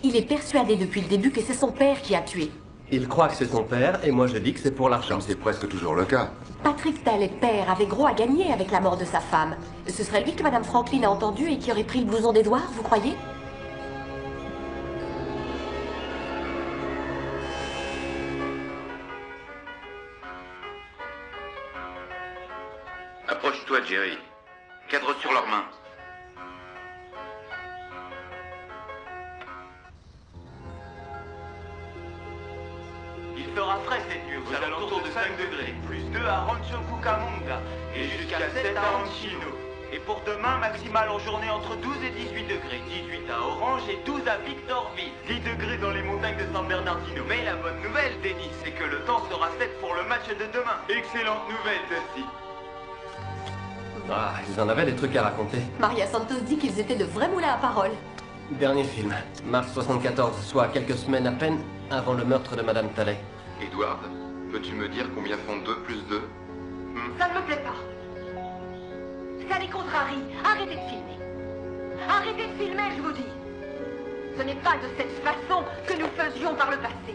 Il est persuadé depuis le début que c'est son père qui a tué. Il croit que c'est son père, et moi je dis que c'est pour l'argent. C'est presque toujours le cas. Patrick Talley, père, avait gros à gagner avec la mort de sa femme. Ce serait lui que Madame Franklin a entendu et qui aurait pris le blouson d'Edward, vous croyez? Approche-toi, Jerry. Cadre sur leurs mains. Il fera frais cette nuit aux alentours de 5 degrés, plus 2 à Rancho Cucamonga et jusqu'à 7 à Ranchino. Et pour demain, maximale en journée entre 12 et 18 degrés. 18 à Orange et 12 à Victorville. 10 degrés dans les montagnes de San Bernardino. Mais la bonne nouvelle, Denis, c'est que le temps sera sec pour le match de demain. Excellente nouvelle, celle-ci. Ah, ils en avaient des trucs à raconter. Maria Santos dit qu'ils étaient de vrais moulins à parole. Dernier film, mars 74, soit quelques semaines à peine avant le meurtre de Madame Talley. Edward, peux-tu me dire combien font 2 plus 2? Ça ne me plaît pas. Ça les contrarie. Arrêtez de filmer. Arrêtez de filmer, je vous dis. Ce n'est pas de cette façon que nous faisions par le passé.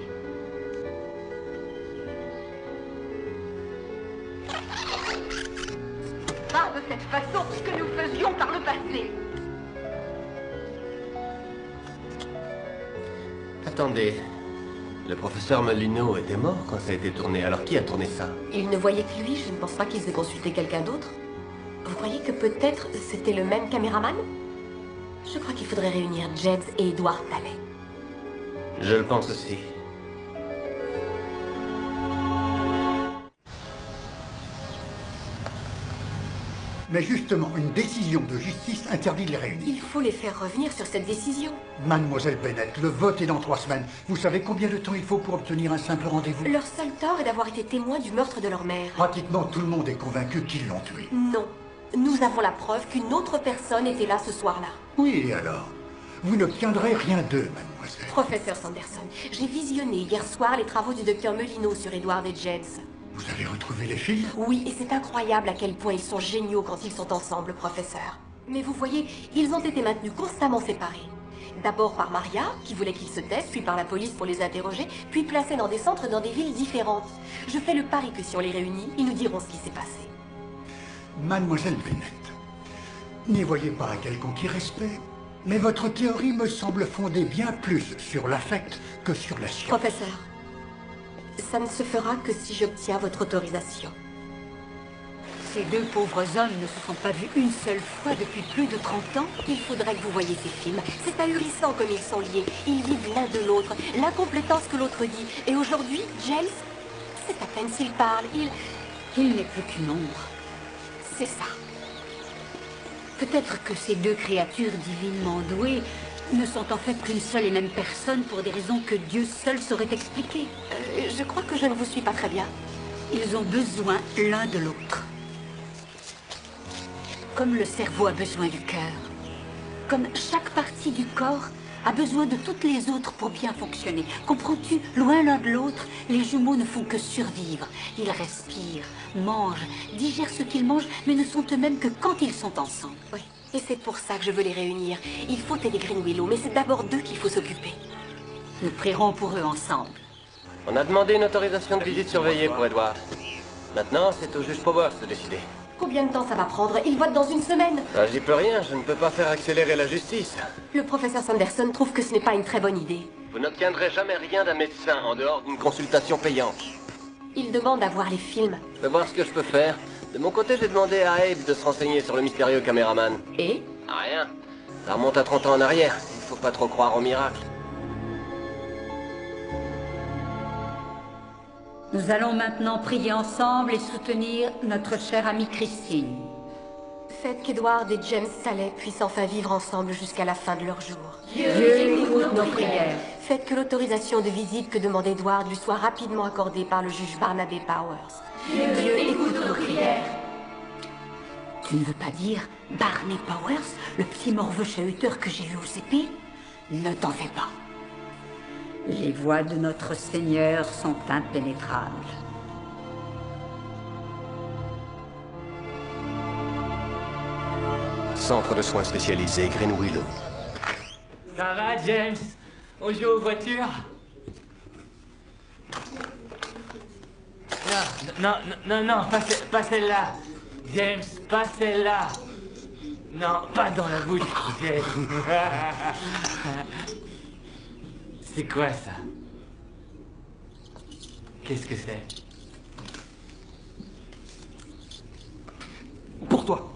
Pas de cette façon que nous faisions par le passé. Attendez, le professeur Molino était mort quand ça a été tourné, alors qui a tourné ça? Ils ne voyaient que lui, je ne pense pas qu'ils aient consulté quelqu'un d'autre. Vous croyez que peut-être c'était le même caméraman? Je crois qu'il faudrait réunir James et Edward Talley. Je le pense aussi. Mais justement, une décision de justice interdit de les réunir. Il faut les faire revenir sur cette décision. Mademoiselle Bennett, le vote est dans 3 semaines. Vous savez combien de temps il faut pour obtenir un simple rendez-vous? Leur seul tort est d'avoir été témoins du meurtre de leur mère. Pratiquement tout le monde est convaincu qu'ils l'ont tué. Non. Nous avons la preuve qu'une autre personne était là ce soir-là. Oui, et alors? Vous n'obtiendrez rien d'eux, mademoiselle. Professeur Sanderson, j'ai visionné hier soir les travaux du docteur Molino sur Edward et James. Vous avez retrouvé les filles? Oui, et c'est incroyable à quel point ils sont géniaux quand ils sont ensemble, professeur. Mais vous voyez, ils ont été maintenus constamment séparés. D'abord par Maria, qui voulait qu'ils se taisent, puis par la police pour les interroger, puis placés dans des centres dans des villes différentes. Je fais le pari que si on les réunit, ils nous diront ce qui s'est passé. Mademoiselle Bennett, n'y voyez pas un quelconque irrespect, mais votre théorie me semble fondée bien plus sur l'affect que sur la science. Professeur, ça ne se fera que si j'obtiens votre autorisation. Ces deux pauvres hommes ne se sont pas vus une seule fois depuis plus de 30 ans. Il faudrait que vous voyiez ces films. C'est ahurissant comme ils sont liés. Ils vivent l'un de l'autre, l'un complétant ce que l'autre dit. Et aujourd'hui, James, c'est à peine s'il parle. Il n'est plus qu'une ombre. C'est ça. Peut-être que ces deux créatures divinement douées ne sont en fait qu'une seule et même personne pour des raisons que Dieu seul saurait expliquer. Je crois que je ne vous suis pas très bien. Ils ont besoin l'un de l'autre. Comme le cerveau a besoin du cœur. Comme chaque partie du corps a besoin de toutes les autres pour bien fonctionner. Comprends-tu? Loin l'un de l'autre, les jumeaux ne font que survivre. Ils respirent, mangent, digèrent ce qu'ils mangent, mais ne sont eux-mêmes que quand ils sont ensemble. Oui, et c'est pour ça que je veux les réunir. Il faut aider Greenwillow, mais c'est d'abord d'eux qu'il faut s'occuper. Nous prierons pour eux ensemble. On a demandé une autorisation de visite surveillée pour Edward. Maintenant, c'est au juge Powers de décider. Combien de temps ça va prendre? Il vote dans une semaine. Ah, j'y peux rien, je ne peux pas faire accélérer la justice. Le professeur Sanderson trouve que ce n'est pas une très bonne idée. Vous n'obtiendrez jamais rien d'un médecin en dehors d'une consultation payante. Il demande à voir les films. Je vais voir ce que je peux faire. De mon côté, j'ai demandé à Abe de se renseigner sur le mystérieux caméraman. Et? Rien. Ça remonte à 30 ans en arrière. Il faut pas trop croire au miracle. Nous allons maintenant prier ensemble et soutenir notre chère amie Christine. Faites qu'Edward et James Talley puissent enfin vivre ensemble jusqu'à la fin de leur jour. Dieu écoute nos prières. Faites que l'autorisation de visite que demande Edward lui soit rapidement accordée par le juge Barnabé Powers. Dieu écoute nos prières. Tu ne veux pas dire Barney Powers, le petit morveux chahuteur que j'ai vu au CP? Ne t'en fais pas. Les voies de notre Seigneur sont impénétrables. Centre de soins spécialisé Greenwillow. Ça va, James? On joue aux voitures? Non, pas celle-là. James, pas celle-là. Non, pas dans la bouche, James. C'est quoi ça? Qu'est-ce que c'est? Pour toi.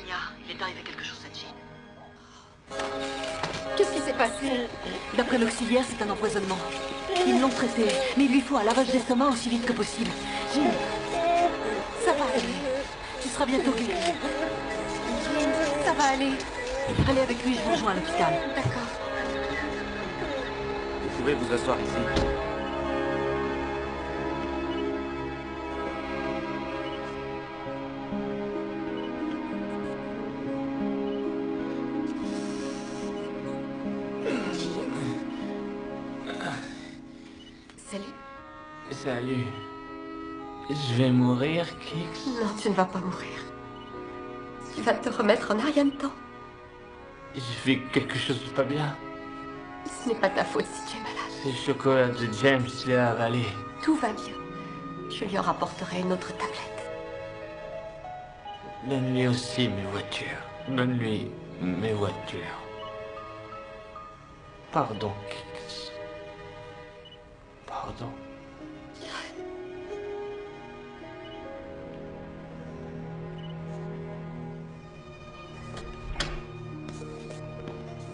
Virginia. Il est arrivé quelque chose à Jean. Qu'est-ce qui s'est passé? D'après l'auxiliaire, c'est un empoisonnement. Ils l'ont traité, mais il lui faut un lavage d'estomac aussi vite que possible. Jean, ça va aller. Tu seras bientôt guérie. Jean, ça va aller. Allez avec lui, je vous rejoins à l'hôpital. D'accord. Vous pouvez vous asseoir ici. Salut. Salut. Je vais mourir, Kix? Non, tu ne vas pas mourir. Tu vas te remettre en rien de temps. J'ai fait quelque chose de pas bien. Ce n'est pas ta faute si tu es malade. C'est le chocolat de James, je l'ai avalé. Tout va bien. Je lui en rapporterai une autre tablette. Donne-lui aussi mes voitures. Donne-lui mes voitures. Pardon, Kix. Pardon.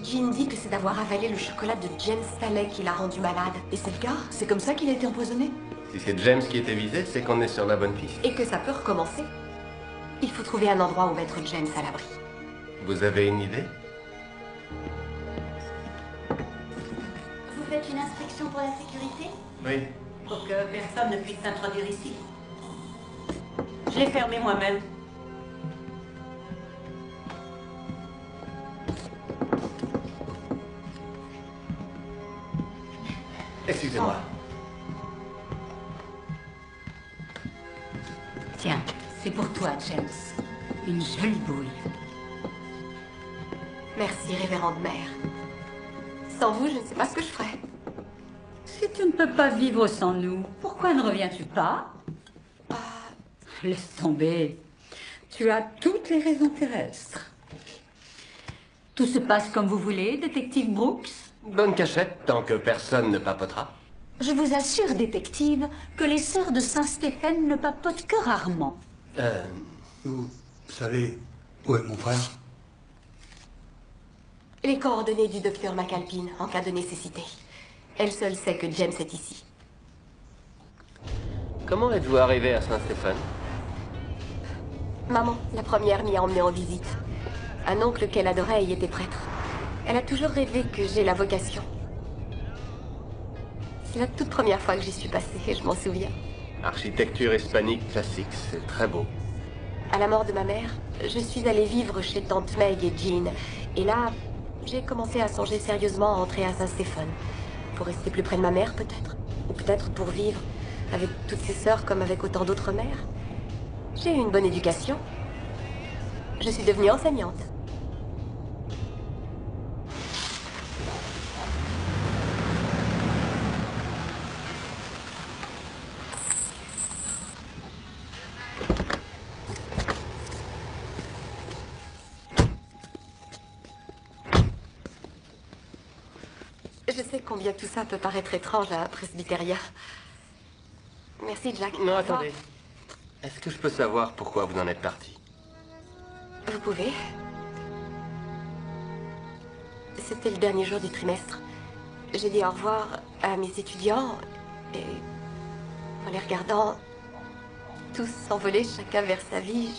Jean dit que c'est d'avoir avalé le chocolat de James Staley qui l'a rendu malade. Et c'est le cas? C'est comme ça qu'il a été empoisonné? Si c'est James qui était visé, c'est qu'on est sur la bonne piste. Et que ça peut recommencer. Il faut trouver un endroit où mettre James à l'abri. Vous avez une idée? Vous faites une inspection pour la sécurité? Oui. Pour que personne ne puisse s'introduire ici. Je l'ai fermé moi-même. Excusez-moi. Tiens, c'est pour toi, James. Une jolie bouille. Merci, révérende mère. Sans vous, je ne sais pas ce que je ferais. Si tu ne peux pas vivre sans nous, pourquoi ne reviens-tu pas? Laisse tomber. Tu as toutes les raisons terrestres. Tout se passe comme vous voulez, détective Brooks? Bonne cachette, tant que personne ne papotera. Je vous assure, détective, que les sœurs de Saint-Stéphane ne papotent que rarement. Vous savez où est mon frère? Les coordonnées du docteur McAlpine, en cas de nécessité. Elle seule sait que James est ici. Comment êtes-vous arrivé à Saint-Stéphane? Maman, la première, m'y a emmené en visite. Un oncle qu'elle adorait y était prêtre. Elle a toujours rêvé que j'ai la vocation. C'est la toute première fois que j'y suis passée, et je m'en souviens. Architecture hispanique classique, c'est très beau. À la mort de ma mère, je suis allée vivre chez Tante Meg et Jean. Et là, j'ai commencé à songer sérieusement à entrer à Saint-Stéphane. Pour rester plus près de ma mère, peut-être. Ou peut-être pour vivre avec toutes ses sœurs comme avec autant d'autres mères. J'ai eu une bonne éducation. Je suis devenue enseignante. Je sais combien tout ça peut paraître étrange à Presbyteria. Merci, Jack. Non, attendez. Est-ce que je peux savoir pourquoi vous en êtes parti? Vous pouvez. C'était le dernier jour du trimestre. J'ai dit au revoir à mes étudiants et en les regardant tous s'envoler chacun vers sa vie,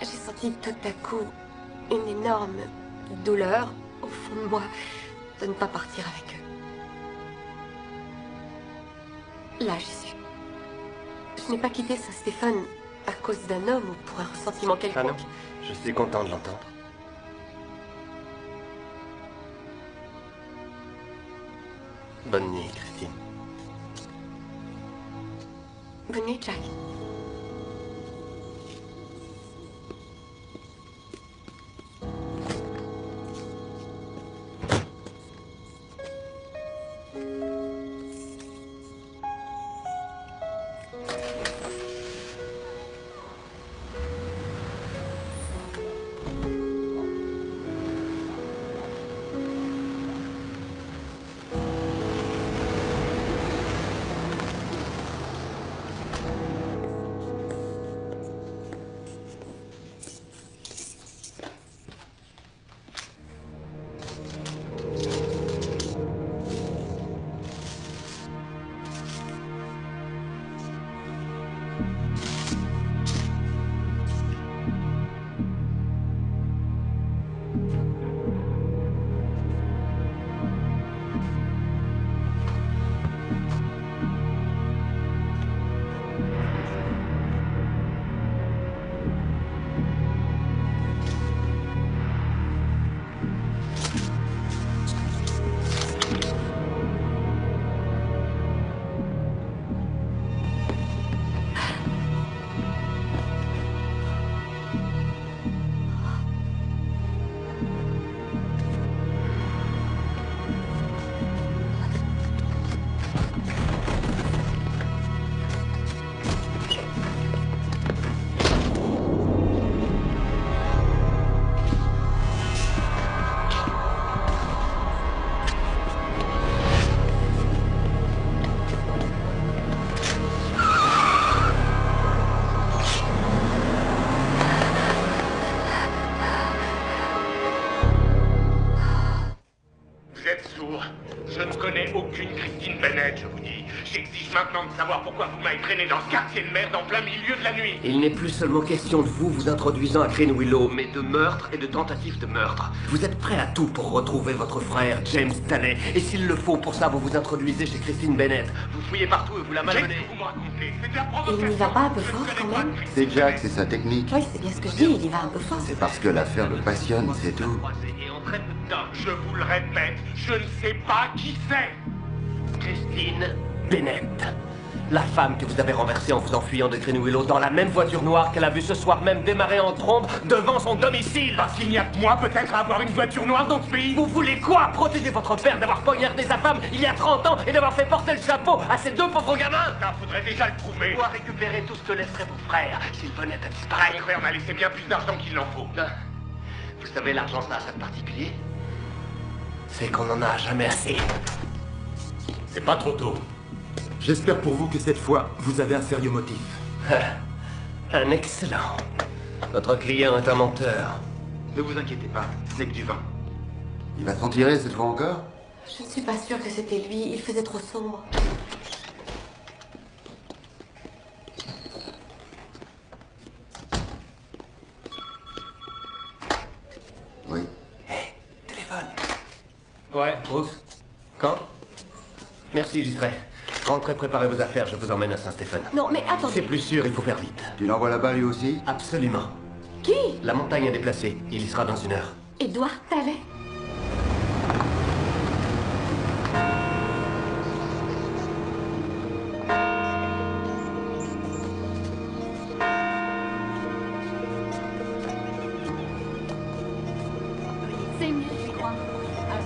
j'ai senti tout à coup une énorme douleur au fond de moi de ne pas partir avec eux. Là, j'y suis. Je n'ai pas quitté Saint-Stéphane à cause d'un homme ou pour un ressentiment quelconque. Ah non, je suis content de l'entendre. Bonne nuit, Christine. Bonne nuit, Jack. fiche maintenant de savoir pourquoi vous m'avez traîné dans ce quartier de merde en plein milieu de la nuit. Il n'est plus seulement question de vous introduisant à Green Willow, mais de meurtre et de tentative de meurtre. Vous êtes prêt à tout pour retrouver votre frère, James Staley. Et s'il le faut, pour ça, vous vous introduisez chez Christine Bennett. Vous fouillez partout et vous la malmenez. Vous me racontez, c'est de la provocation. Il n'y va pas un peu fort quand même? C'est Jack, c'est sa technique. Oui, c'est bien ce que je dis, il y va un peu fort. C'est parce que l'affaire le passionne, c'est tout. Et on traite de dingue. Je vous le répète, je ne sais pas qui c'est. Christine Bennett. La femme que vous avez renversée en vous enfuyant de Green Willow dans la même voiture noire qu'elle a vue ce soir même démarrer en trombe devant son domicile. Parce qu'il n'y a que moi peut-être à avoir une voiture noire dans ce pays. Vous voulez quoi? Protéger votre père d'avoir poignardé sa femme il y a 30 ans et d'avoir fait porter le chapeau à ces deux pauvres gamins? Ça, faudrait déjà le prouver. Ou à récupérer tout ce que laisserait vos frères s'ils venaient à disparaître. Mon frère m'a laissé bien plus d'argent qu'il n'en faut. Vous savez, l'argent, ça a ça de particulier. C'est qu'on n'en a jamais assez. C'est pas trop tôt. J'espère pour vous que cette fois, vous avez un sérieux motif. Un excellent. Votre client est un menteur. Ne vous inquiétez pas, c'est que du vin. Il va s'en tirer cette fois encore? Je ne suis pas sûre que c'était lui, il faisait trop sombre. Oui. Hé, téléphone. Ouais, Bruce. Quand? Merci, j'y serai. Rentrez, préparez vos affaires, je vous emmène à Saint-Stéphane. Non, mais attendez. C'est plus sûr, il faut faire vite. Tu l'envoies là-bas lui aussi? Absolument. Qui? La montagne est déplacée. Il y sera dans 1 heure. Edward Talley. C'est mieux, j'y crois. À 100%.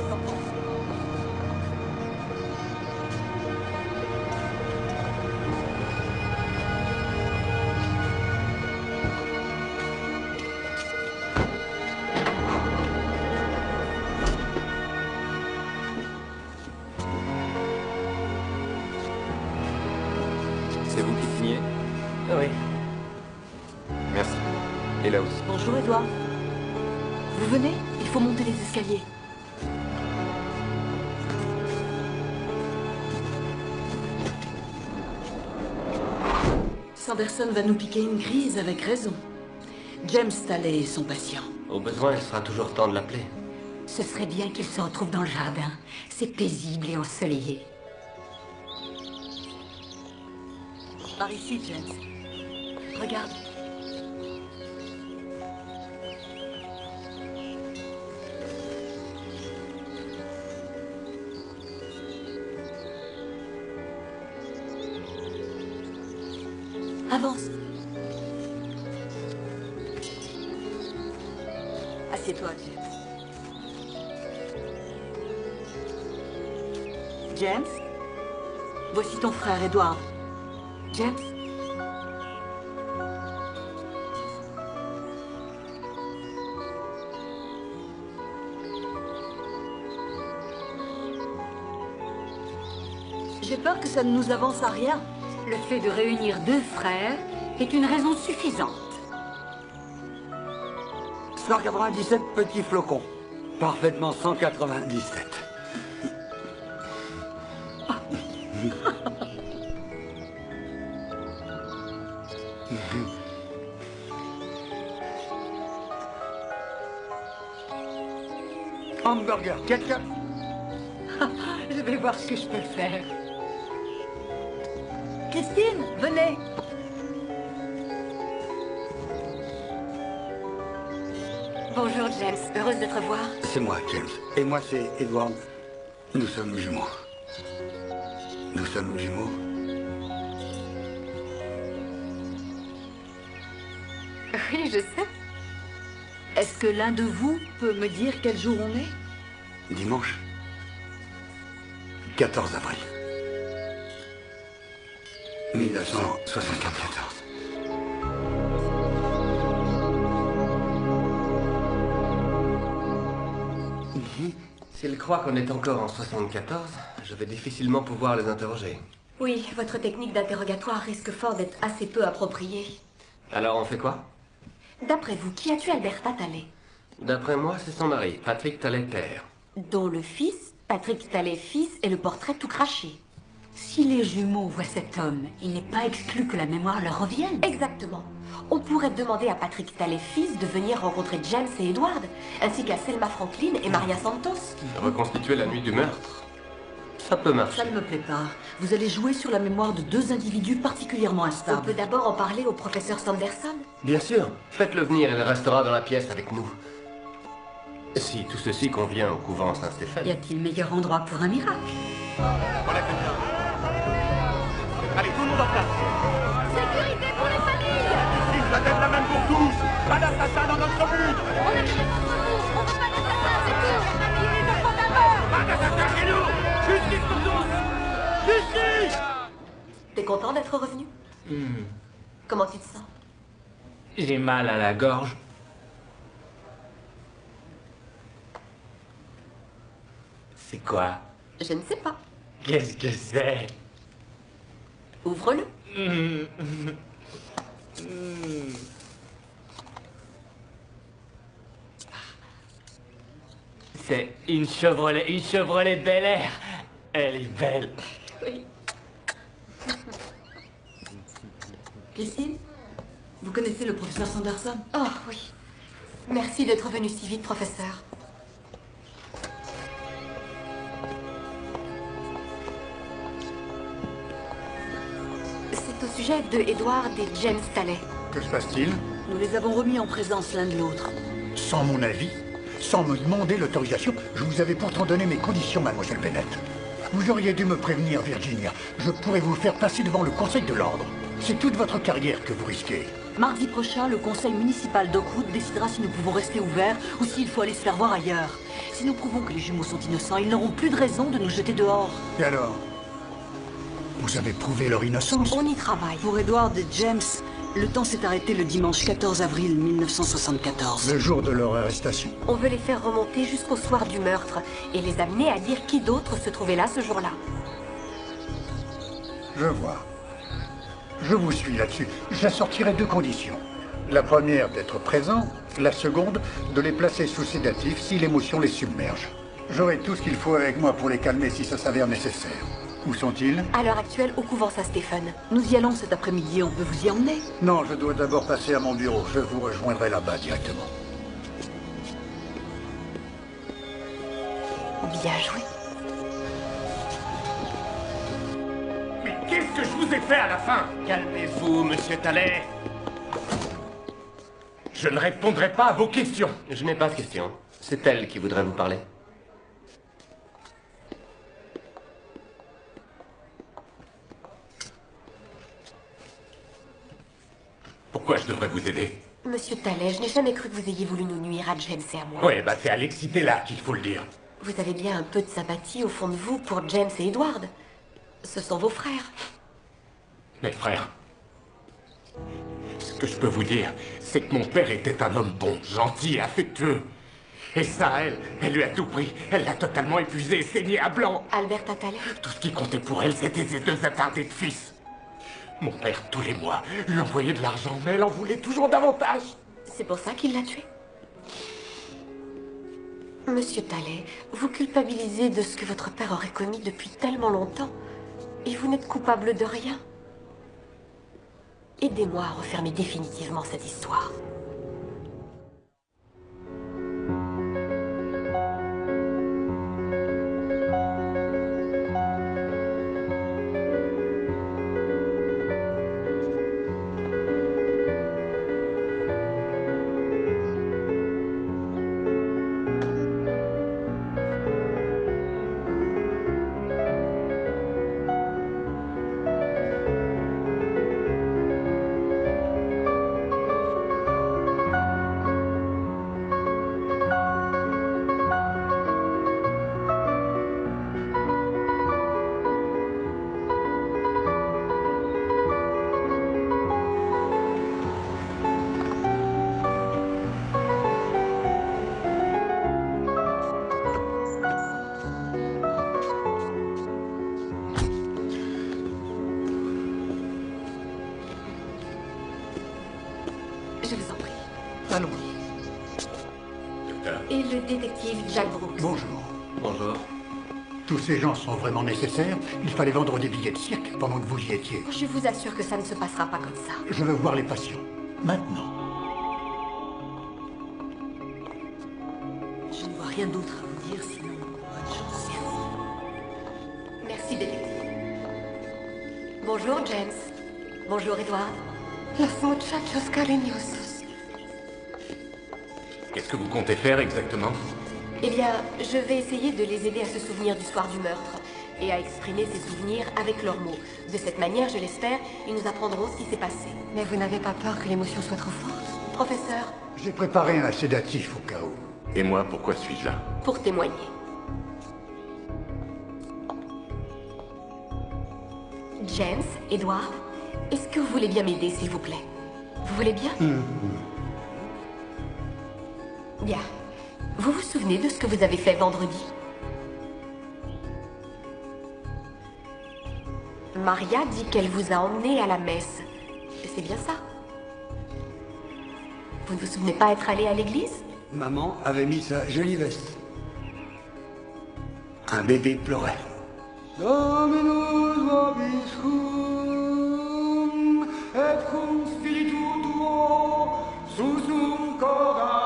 C'est vous qui signez? Oui. Merci. Et là aussi. Bonjour, Edouard. Vous venez? Il faut monter les escaliers. Sanderson va nous piquer une crise avec raison. James Staley est son patient. Au besoin, il sera toujours temps de l'appeler. Ce serait bien qu'il se retrouve dans le jardin. C'est paisible et ensoleillé. Par ici, James. Regarde. Avance. Assieds-toi, James. James? Voici ton frère, Edward. James? J'ai peur que ça ne nous avance à rien. Le fait de réunir deux frères est une raison suffisante. 197 petits flocons. Parfaitement 197. Hamburger, ketchup. Je vais voir ce que je peux faire. Christine, venez. Bonjour, James. Heureuse de te revoir. C'est moi, James. Et moi, c'est Edward. Nous sommes jumeaux. Nous sommes jumeaux. Oui, je sais. Est-ce que l'un de vous peut me dire quel jour on est? Dimanche. 14 avril. 1974. S'ils croient qu'on est encore en 74, je vais difficilement pouvoir les interroger. Oui, votre technique d'interrogatoire risque fort d'être assez peu appropriée. Alors on fait quoi? D'après vous, qui a tué Alberta Talley? D'après moi, c'est son mari, Patrick Talley père. Dont le fils, Patrick Talley fils, est le portrait tout craché. Si les jumeaux voient cet homme, il n'est pas exclu que la mémoire leur revienne. Exactement. On pourrait demander à Patrick Tallet fils de venir rencontrer James et Edward, ainsi qu'à Selma Franklin et Maria Santos. Reconstituer la nuit du meurtre, ça peut marcher. Ça ne me plaît pas. Vous allez jouer sur la mémoire de deux individus particulièrement instables. On peut d'abord en parler au professeur Sanderson. Bien sûr. Faites-le venir, il restera dans la pièce avec nous. Si tout ceci convient au couvent Saint-Stéphane. Y a-t-il meilleur endroit pour un miracle? Allez, tout le monde en place. Sécurité pour les familles. Ici, la tête la même pour tous. Pas d'assassin dans notre but. On a fait contre vous. On veut pas d'assassin, c'est tout. La famille et les enfants d'abord. Pas d'assassin chez nous. Justice pour tous. Justice. T'es content d'être revenu? Comment tu te sens? J'ai mal à la gorge. C'est quoi? Je ne sais pas. Qu'est-ce que c'est? Ouvre-le. C'est une Chevrolet Bel Air. Elle est belle. Oui. Christine, vous connaissez le professeur Sanderson? Oh oui. Merci d'être venu si vite, professeur. C'est au sujet de Edward et James Tallet. Que se passe-t-il? Nous les avons remis en présence l'un de l'autre. Sans mon avis, sans me demander l'autorisation, je vous avais pourtant donné mes conditions, mademoiselle Bennett. Vous auriez dû me prévenir, Virginia. Je pourrais vous faire passer devant le Conseil de l'Ordre. C'est toute votre carrière que vous risquez. Mardi prochain, le conseil municipal d'Oakwood décidera si nous pouvons rester ouverts ou s'il faut aller se faire voir ailleurs. Si nous prouvons que les jumeaux sont innocents, ils n'auront plus de raison de nous jeter dehors. Et alors? Vous avez prouvé leur innocence? On y travaille. Pour Edward et James, le temps s'est arrêté le dimanche 14 avril 1974. Le jour de leur arrestation. On veut les faire remonter jusqu'au soir du meurtre et les amener à dire qui d'autre se trouvait là ce jour-là. Je vois. Je vous suis là-dessus. J'assortirai deux conditions. La première, d'être présent. La seconde, de les placer sous sédatif si l'émotion les submerge. J'aurai tout ce qu'il faut avec moi pour les calmer si ça s'avère nécessaire. Où sont-ils? À l'heure actuelle, au couvent Saint-Stéphane. Nous y allons cet après-midi, on peut vous y emmener? Non, je dois d'abord passer à mon bureau. Je vous rejoindrai là-bas directement. Bien joué. Mais qu'est-ce que je vous ai fait à la fin? Calmez-vous, monsieur Tallet. Je ne répondrai pas à vos questions. Je n'ai pas de questions. C'est elle qui voudrait vous parler. Pourquoi je devrais vous aider? Monsieur Tallet, je n'ai jamais cru que vous ayez voulu nous nuire à James et à moi. Ouais, bah c'est à l'exciter là qu'il faut le dire. Vous avez bien un peu de sympathie au fond de vous pour James et Edward. Ce sont vos frères. Mes frères. Ce que je peux vous dire, c'est que mon père était un homme bon, gentil et affectueux. Et ça, elle lui a tout pris. Elle l'a totalement épuisé et saigné à blanc. Alberta Tallet? Tout ce qui comptait pour elle, c'était ses deux attardés de fils. Mon père, tous les mois, lui envoyait de l'argent, mais elle en voulait toujours davantage. C'est pour ça qu'il l'a tué? Monsieur Tallet, vous culpabilisez de ce que votre père aurait commis depuis tellement longtemps. Et vous n'êtes coupable de rien. Aidez-moi à refermer définitivement cette histoire. Je vous en prie. Allons-y. Et le détective Jack Brooks. Bonjour. Bonjour. Tous ces gens sont vraiment nécessaires. Il fallait vendre des billets de cirque pendant que vous y étiez. Je vous assure que ça ne se passera pas comme ça. Je veux voir les patients. Maintenant. Je ne vois rien d'autre à vous dire, sinon bonne chance. Merci, détective. Bonjour, James. Bonjour, Edward. Los muchachos cariñosos. Qu'est-ce que vous comptez faire exactement? Eh bien, je vais essayer de les aider à se souvenir du soir du meurtre et à exprimer ces souvenirs avec leurs mots. De cette manière, je l'espère, ils nous apprendront ce qui s'est passé. Mais vous n'avez pas peur que l'émotion soit trop forte? Professeur, J'ai préparé un sédatif au cas où. Et moi, pourquoi suis-je là? pour témoigner. James, Edward, est-ce que vous voulez bien m'aider, s'il vous plaît? Vous voulez bien? Bien. Vous vous souvenez de ce que vous avez fait vendredi? Maria dit qu'elle vous a emmené à la messe. C'est bien ça? Vous ne vous souvenez pas être allé à l'église? Maman avait mis sa jolie veste. Un bébé pleurait. Dominus vobiscum, et cum spiritu tuo, susum cora.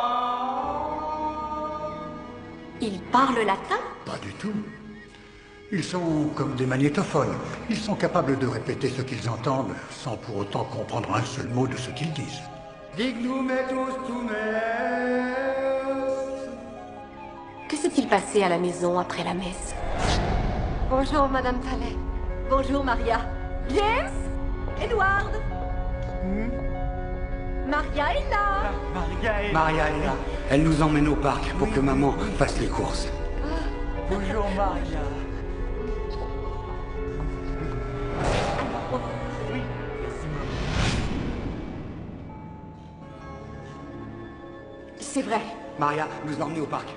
Ils parlent latin? Pas du tout. Ils sont comme des magnétophones. Ils sont capables de répéter ce qu'ils entendent sans pour autant comprendre un seul mot de ce qu'ils disent. Dignum etus tuum est. Que s'est-il passé à la maison après la messe? Bonjour, Madame Talley. Bonjour, Maria. James? Edward? Maria est là. Maria est là. Elle nous emmène au parc pour que maman fasse les courses. Bonjour, Maria. C'est vrai. Maria nous a emmenés au parc.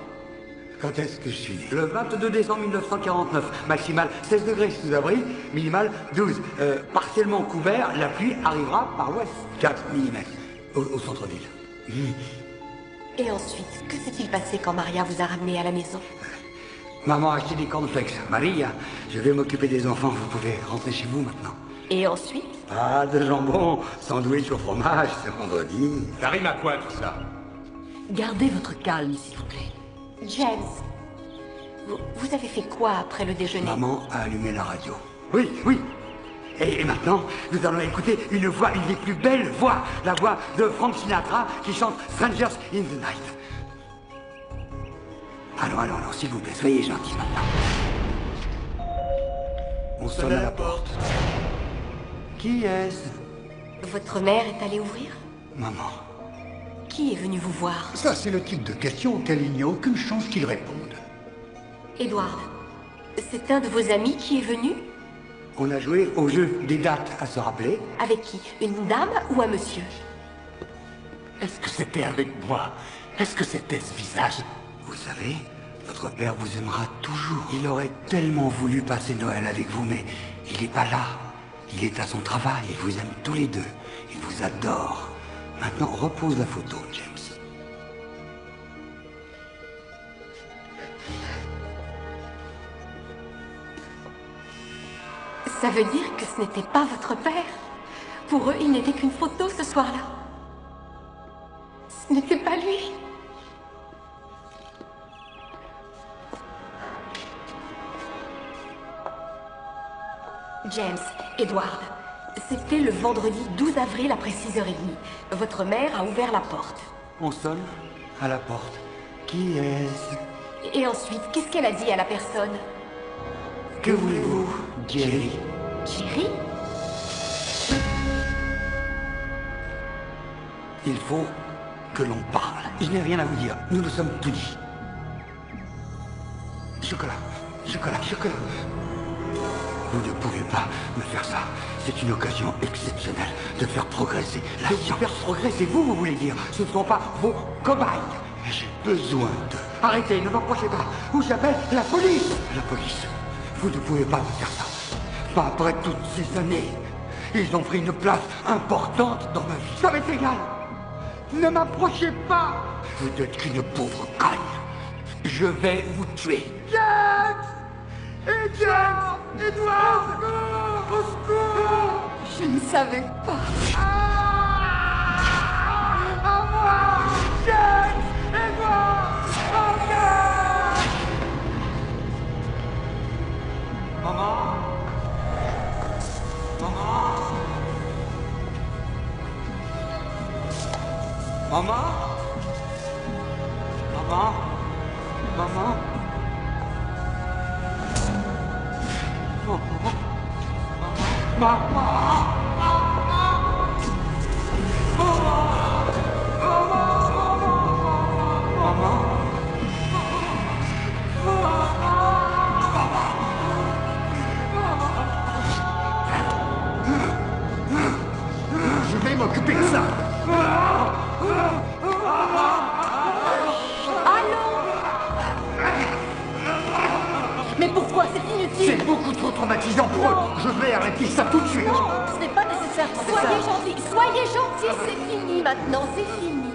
Quand est-ce que je suis né? Le 22 décembre 1949. Maximal 16 degrés sous abri, minimal 12. Partiellement couvert, la pluie arrivera par l'ouest. 4 mm au centre-ville. Et ensuite, que s'est-il passé quand Maria vous a ramené à la maison? Maman a acheté des cornflakes. Maria, je vais m'occuper des enfants. Vous pouvez rentrer chez vous maintenant. Et ensuite? Pas de jambon, sandwich au fromage, c'est vendredi. Ça rime à quoi tout ça? Gardez votre calme, s'il vous plaît. James, vous avez fait quoi après le déjeuner? Maman a allumé la radio. Oui, oui. Et maintenant, nous allons écouter une voix, une des plus belles voix, la voix de Frank Sinatra qui chante Strangers in the Night. Allons, s'il vous plaît, soyez gentils maintenant. On sonne à la porte. Qui est-ce? Votre mère est allée ouvrir? Maman. Qui est venu vous voir? Ça, c'est le type de question auquel il n'y a aucune chance qu'il réponde. Edward, c'est un de vos amis qui est venu? On a joué au jeu des dates à se rappeler. Avec qui? Une dame ou un monsieur? Est-ce que c'était avec moi? Est-ce que c'était ce visage? Vous savez, votre père vous aimera toujours. Il aurait tellement voulu passer Noël avec vous, mais il n'est pas là. Il est à son travail. Il vous aime tous les deux. Il vous adore. Maintenant, repose la photo, James. Ça veut dire que ce n'était pas votre père? Pour eux, il n'était qu'une photo ce soir-là. Ce n'était pas lui. James, Edward, c'était le vendredi 12 avril après 6h30. Votre mère a ouvert la porte. On sonne à la porte. Qui est-ce? Et ensuite, qu'est-ce qu'elle a dit à la personne? Que voulez-vous, Jerry? Jerry? Il faut que l'on parle. Je n'ai rien à vous dire. Nous nous sommes tout dit. Chocolat, chocolat, chocolat. Vous ne pouvez pas me faire ça. C'est une occasion exceptionnelle de faire progresser la science. De faire progresser, vous voulez dire. Ce ne sont pas vos cobayes. J'ai besoin d'eux. Arrêtez, ne m'approchez pas. Ou j'appelle la police. La police. Vous ne pouvez pas me faire ça. Pas après toutes ces années. Ils ont pris une place importante dans ma vie. Ça m'est égal. Ne m'approchez pas. Vous n'êtes qu'une pauvre conne. Je vais vous tuer. James! James! Edward! Au secours! Je ne savais pas. À moi! James! Edward! Encore! Maman? Maman? Maman? Maman? Maman? Je vais m'occuper de ça. Mais pourquoi? C'est inutile. C'est beaucoup trop traumatisant pour eux. Je vais arrêter ça tout de suite. Non, ce n'est pas nécessaire. Soyez gentils, c'est fini maintenant, c'est fini.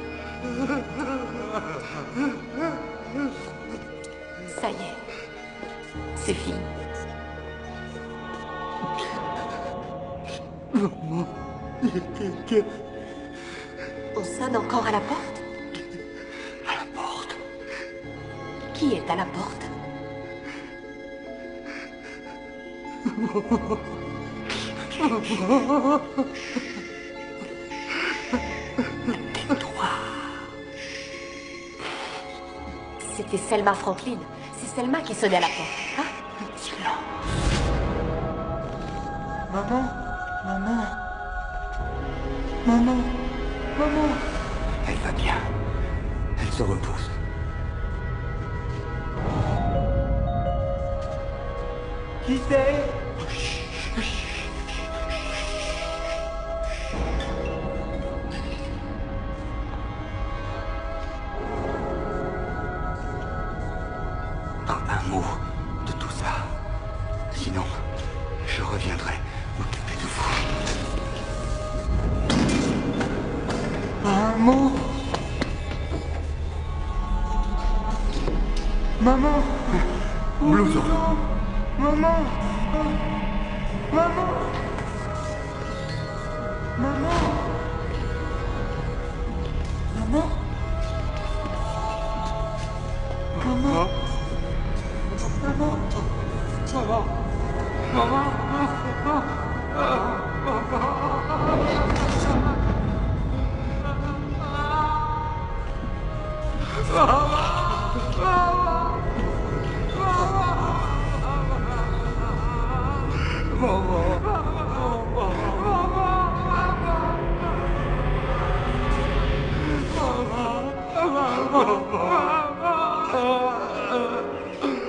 Ça y est, c'est fini. On sonne encore à la porte? À la porte. Qui est à la porte? Tais-toi. C'était Selma Franklin. C'est Selma qui sonnait à la porte. Hein? Silence. Maman? Maman? Maman? Maman? Elle va bien. Elle se repose. Qui c'est? Pas un mot de tout ça. Sinon, je reviendrai m'occuper de vous. Pas un mot? Maman? Blouson. Maman? Maman? Maman? Maman? Maman? Maman? Maman?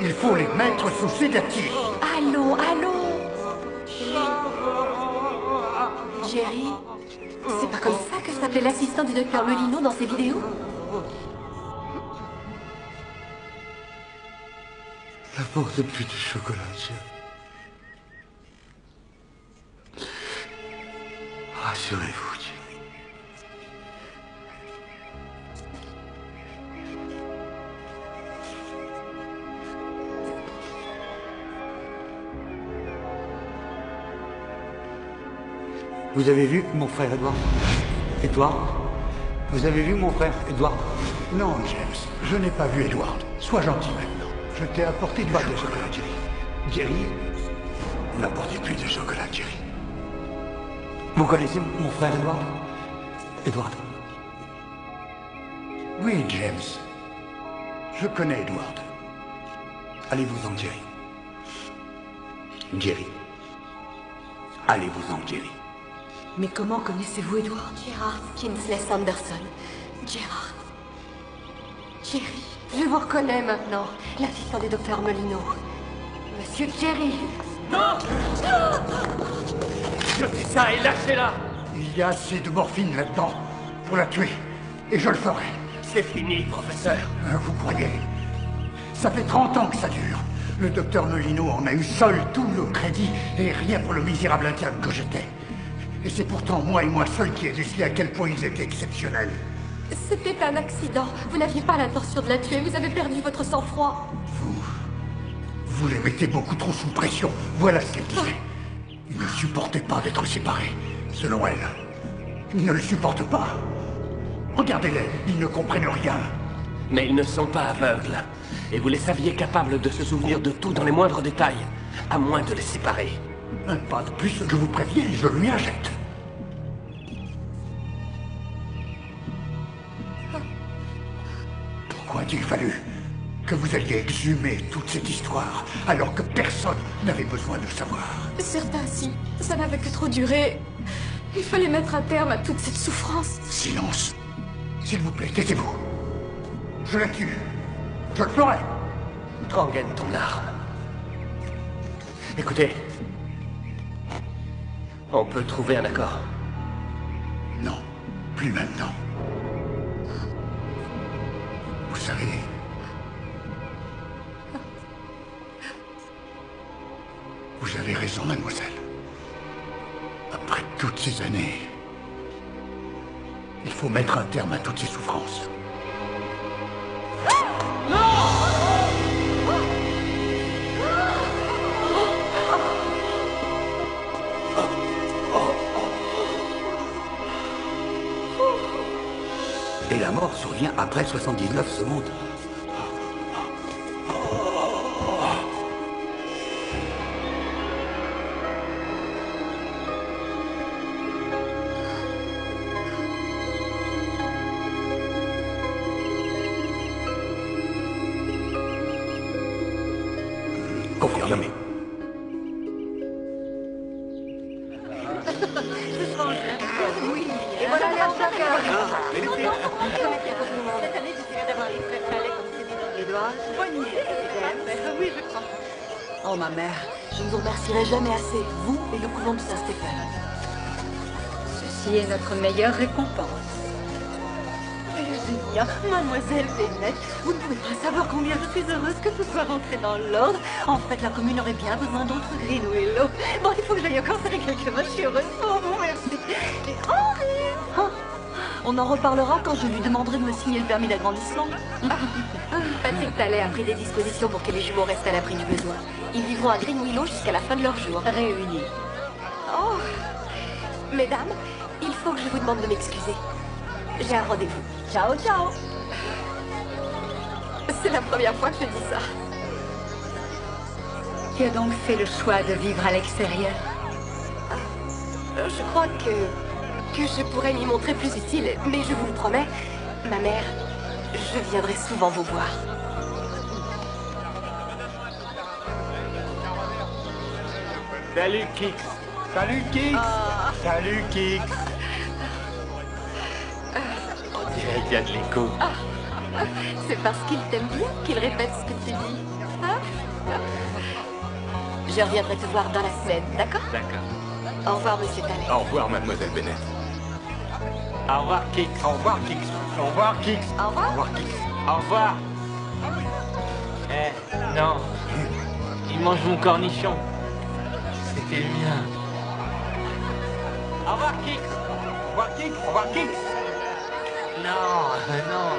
Il faut les mettre sous sédatif. Allô, allô? Jerry? C'est pas comme ça que s'appelait l'assistant du docteur Melino dans ses vidéos? N'apporte plus de chocolat, Jerry. Rassurez-vous, Jerry. Vous avez vu mon frère Edward? Edward? Vous avez vu mon frère Edward? Non, James, je n'ai pas vu Edward. Sois gentil maintenant. Je t'ai apporté du chocolat, Jerry. Jerry, n'apportez plus de chocolat, Jerry. Vous connaissez mon frère Edward? Edward? Oui, James. Je connais Edward. Allez-vous-en, Jerry. Jerry. Allez-vous-en, Jerry. Mais comment connaissez-vous Edward? Gerard Kinsley Sanderson. Gerard. Jerry. Je vous reconnais maintenant. L'assistant du docteur Melino. Monsieur Jerry. Non! Jetez ça et lâchez-la! Il y a assez de morphine là-dedans pour la tuer. Et je le ferai. C'est fini, professeur. Vous croyez? Ça fait 30 ans que ça dure. Le docteur Melino en a eu seul tout le crédit et rien pour le misérable interne que j'étais. Et c'est pourtant moi et moi seul qui ai décelé à quel point ils étaient exceptionnels. C'était un accident. Vous n'aviez pas l'intention de la tuer. Vous avez perdu votre sang-froid. Vous les mettez beaucoup trop sous pression. Voilà ce qu'elle disait. Ils ne supportaient pas d'être séparés, selon elle. Ils ne le supportent pas. Regardez-les, ils ne comprennent rien. Mais ils ne sont pas aveugles. Et vous les saviez capables de se souvenir de tout dans les moindres détails, à moins de les séparer. Pas de plus, je vous préviens, je lui injecte. Pourquoi a-t-il fallu que vous alliez exhumer toute cette histoire, alors que personne n'avait besoin de savoir? Certain, si. Ça n'avait que trop duré. Il fallait mettre un terme à toute cette souffrance. Silence. S'il vous plaît, taisez-vous. Je la tue. Je le ferai. Trangaine ton arme. Écoutez. On peut trouver un accord. Non, plus maintenant. Vous savez... Vous avez raison, mademoiselle. Après toutes ces années, il faut mettre un terme à toutes ces souffrances. Et la mort survient après 79 secondes. Confirmé. Oui, et voilà la cette année, j'essaierai d'avoir les frères Palais comme c'est dit dans les doigts. Bonne idée. Oui, je crois. Oh, ma mère, je ne vous remercierai jamais assez, vous et le couvent de Saint-Stéphane. Ceci est notre meilleure récompense. Virginia, mademoiselle Bennett, vous ne pouvez pas savoir combien je suis heureuse que tout soit rentré dans l'ordre. En fait, la commune aurait bien besoin d'autres Greenwillow. Bon, il faut que j'aille encore serrer quelques mots, je suis heureuse pour vous, merci. Et Henri On en reparlera quand je lui demanderai de me signer le permis d'agrandissement. Patrick Tallet a pris des dispositions pour que les jumeaux restent à l'abri du besoin. Ils vivront à Greenwillow jusqu'à la fin de leur jour. Réunis. Oh, mesdames, il faut que je vous demande de m'excuser. J'ai un rendez-vous. Ciao, ciao. C'est la première fois que je dis ça. Tu as donc fait le choix de vivre à l'extérieur? Je crois que je pourrais m'y montrer plus utile, mais je vous le promets, ma mère, je viendrai souvent vous voir. Salut, Kix. Salut, Kix. Salut, Kix. On dirait qu'il y a de l'écho. C'est parce qu'il t'aime bien qu'il répète ce que tu dis. Hein? Je reviendrai te voir dans la semaine, d'accord? D'accord. Au revoir, monsieur Tallet. Au revoir, mademoiselle Bennett. Au revoir, Kix. Au revoir, Kix. Au revoir, Kix. Au revoir. Au revoir, Kix. Au revoir. Eh, non. Il mange mon cornichon. C'était le mien. Au revoir, Kix. Au revoir, Kix. Au revoir, Kix. Non, non.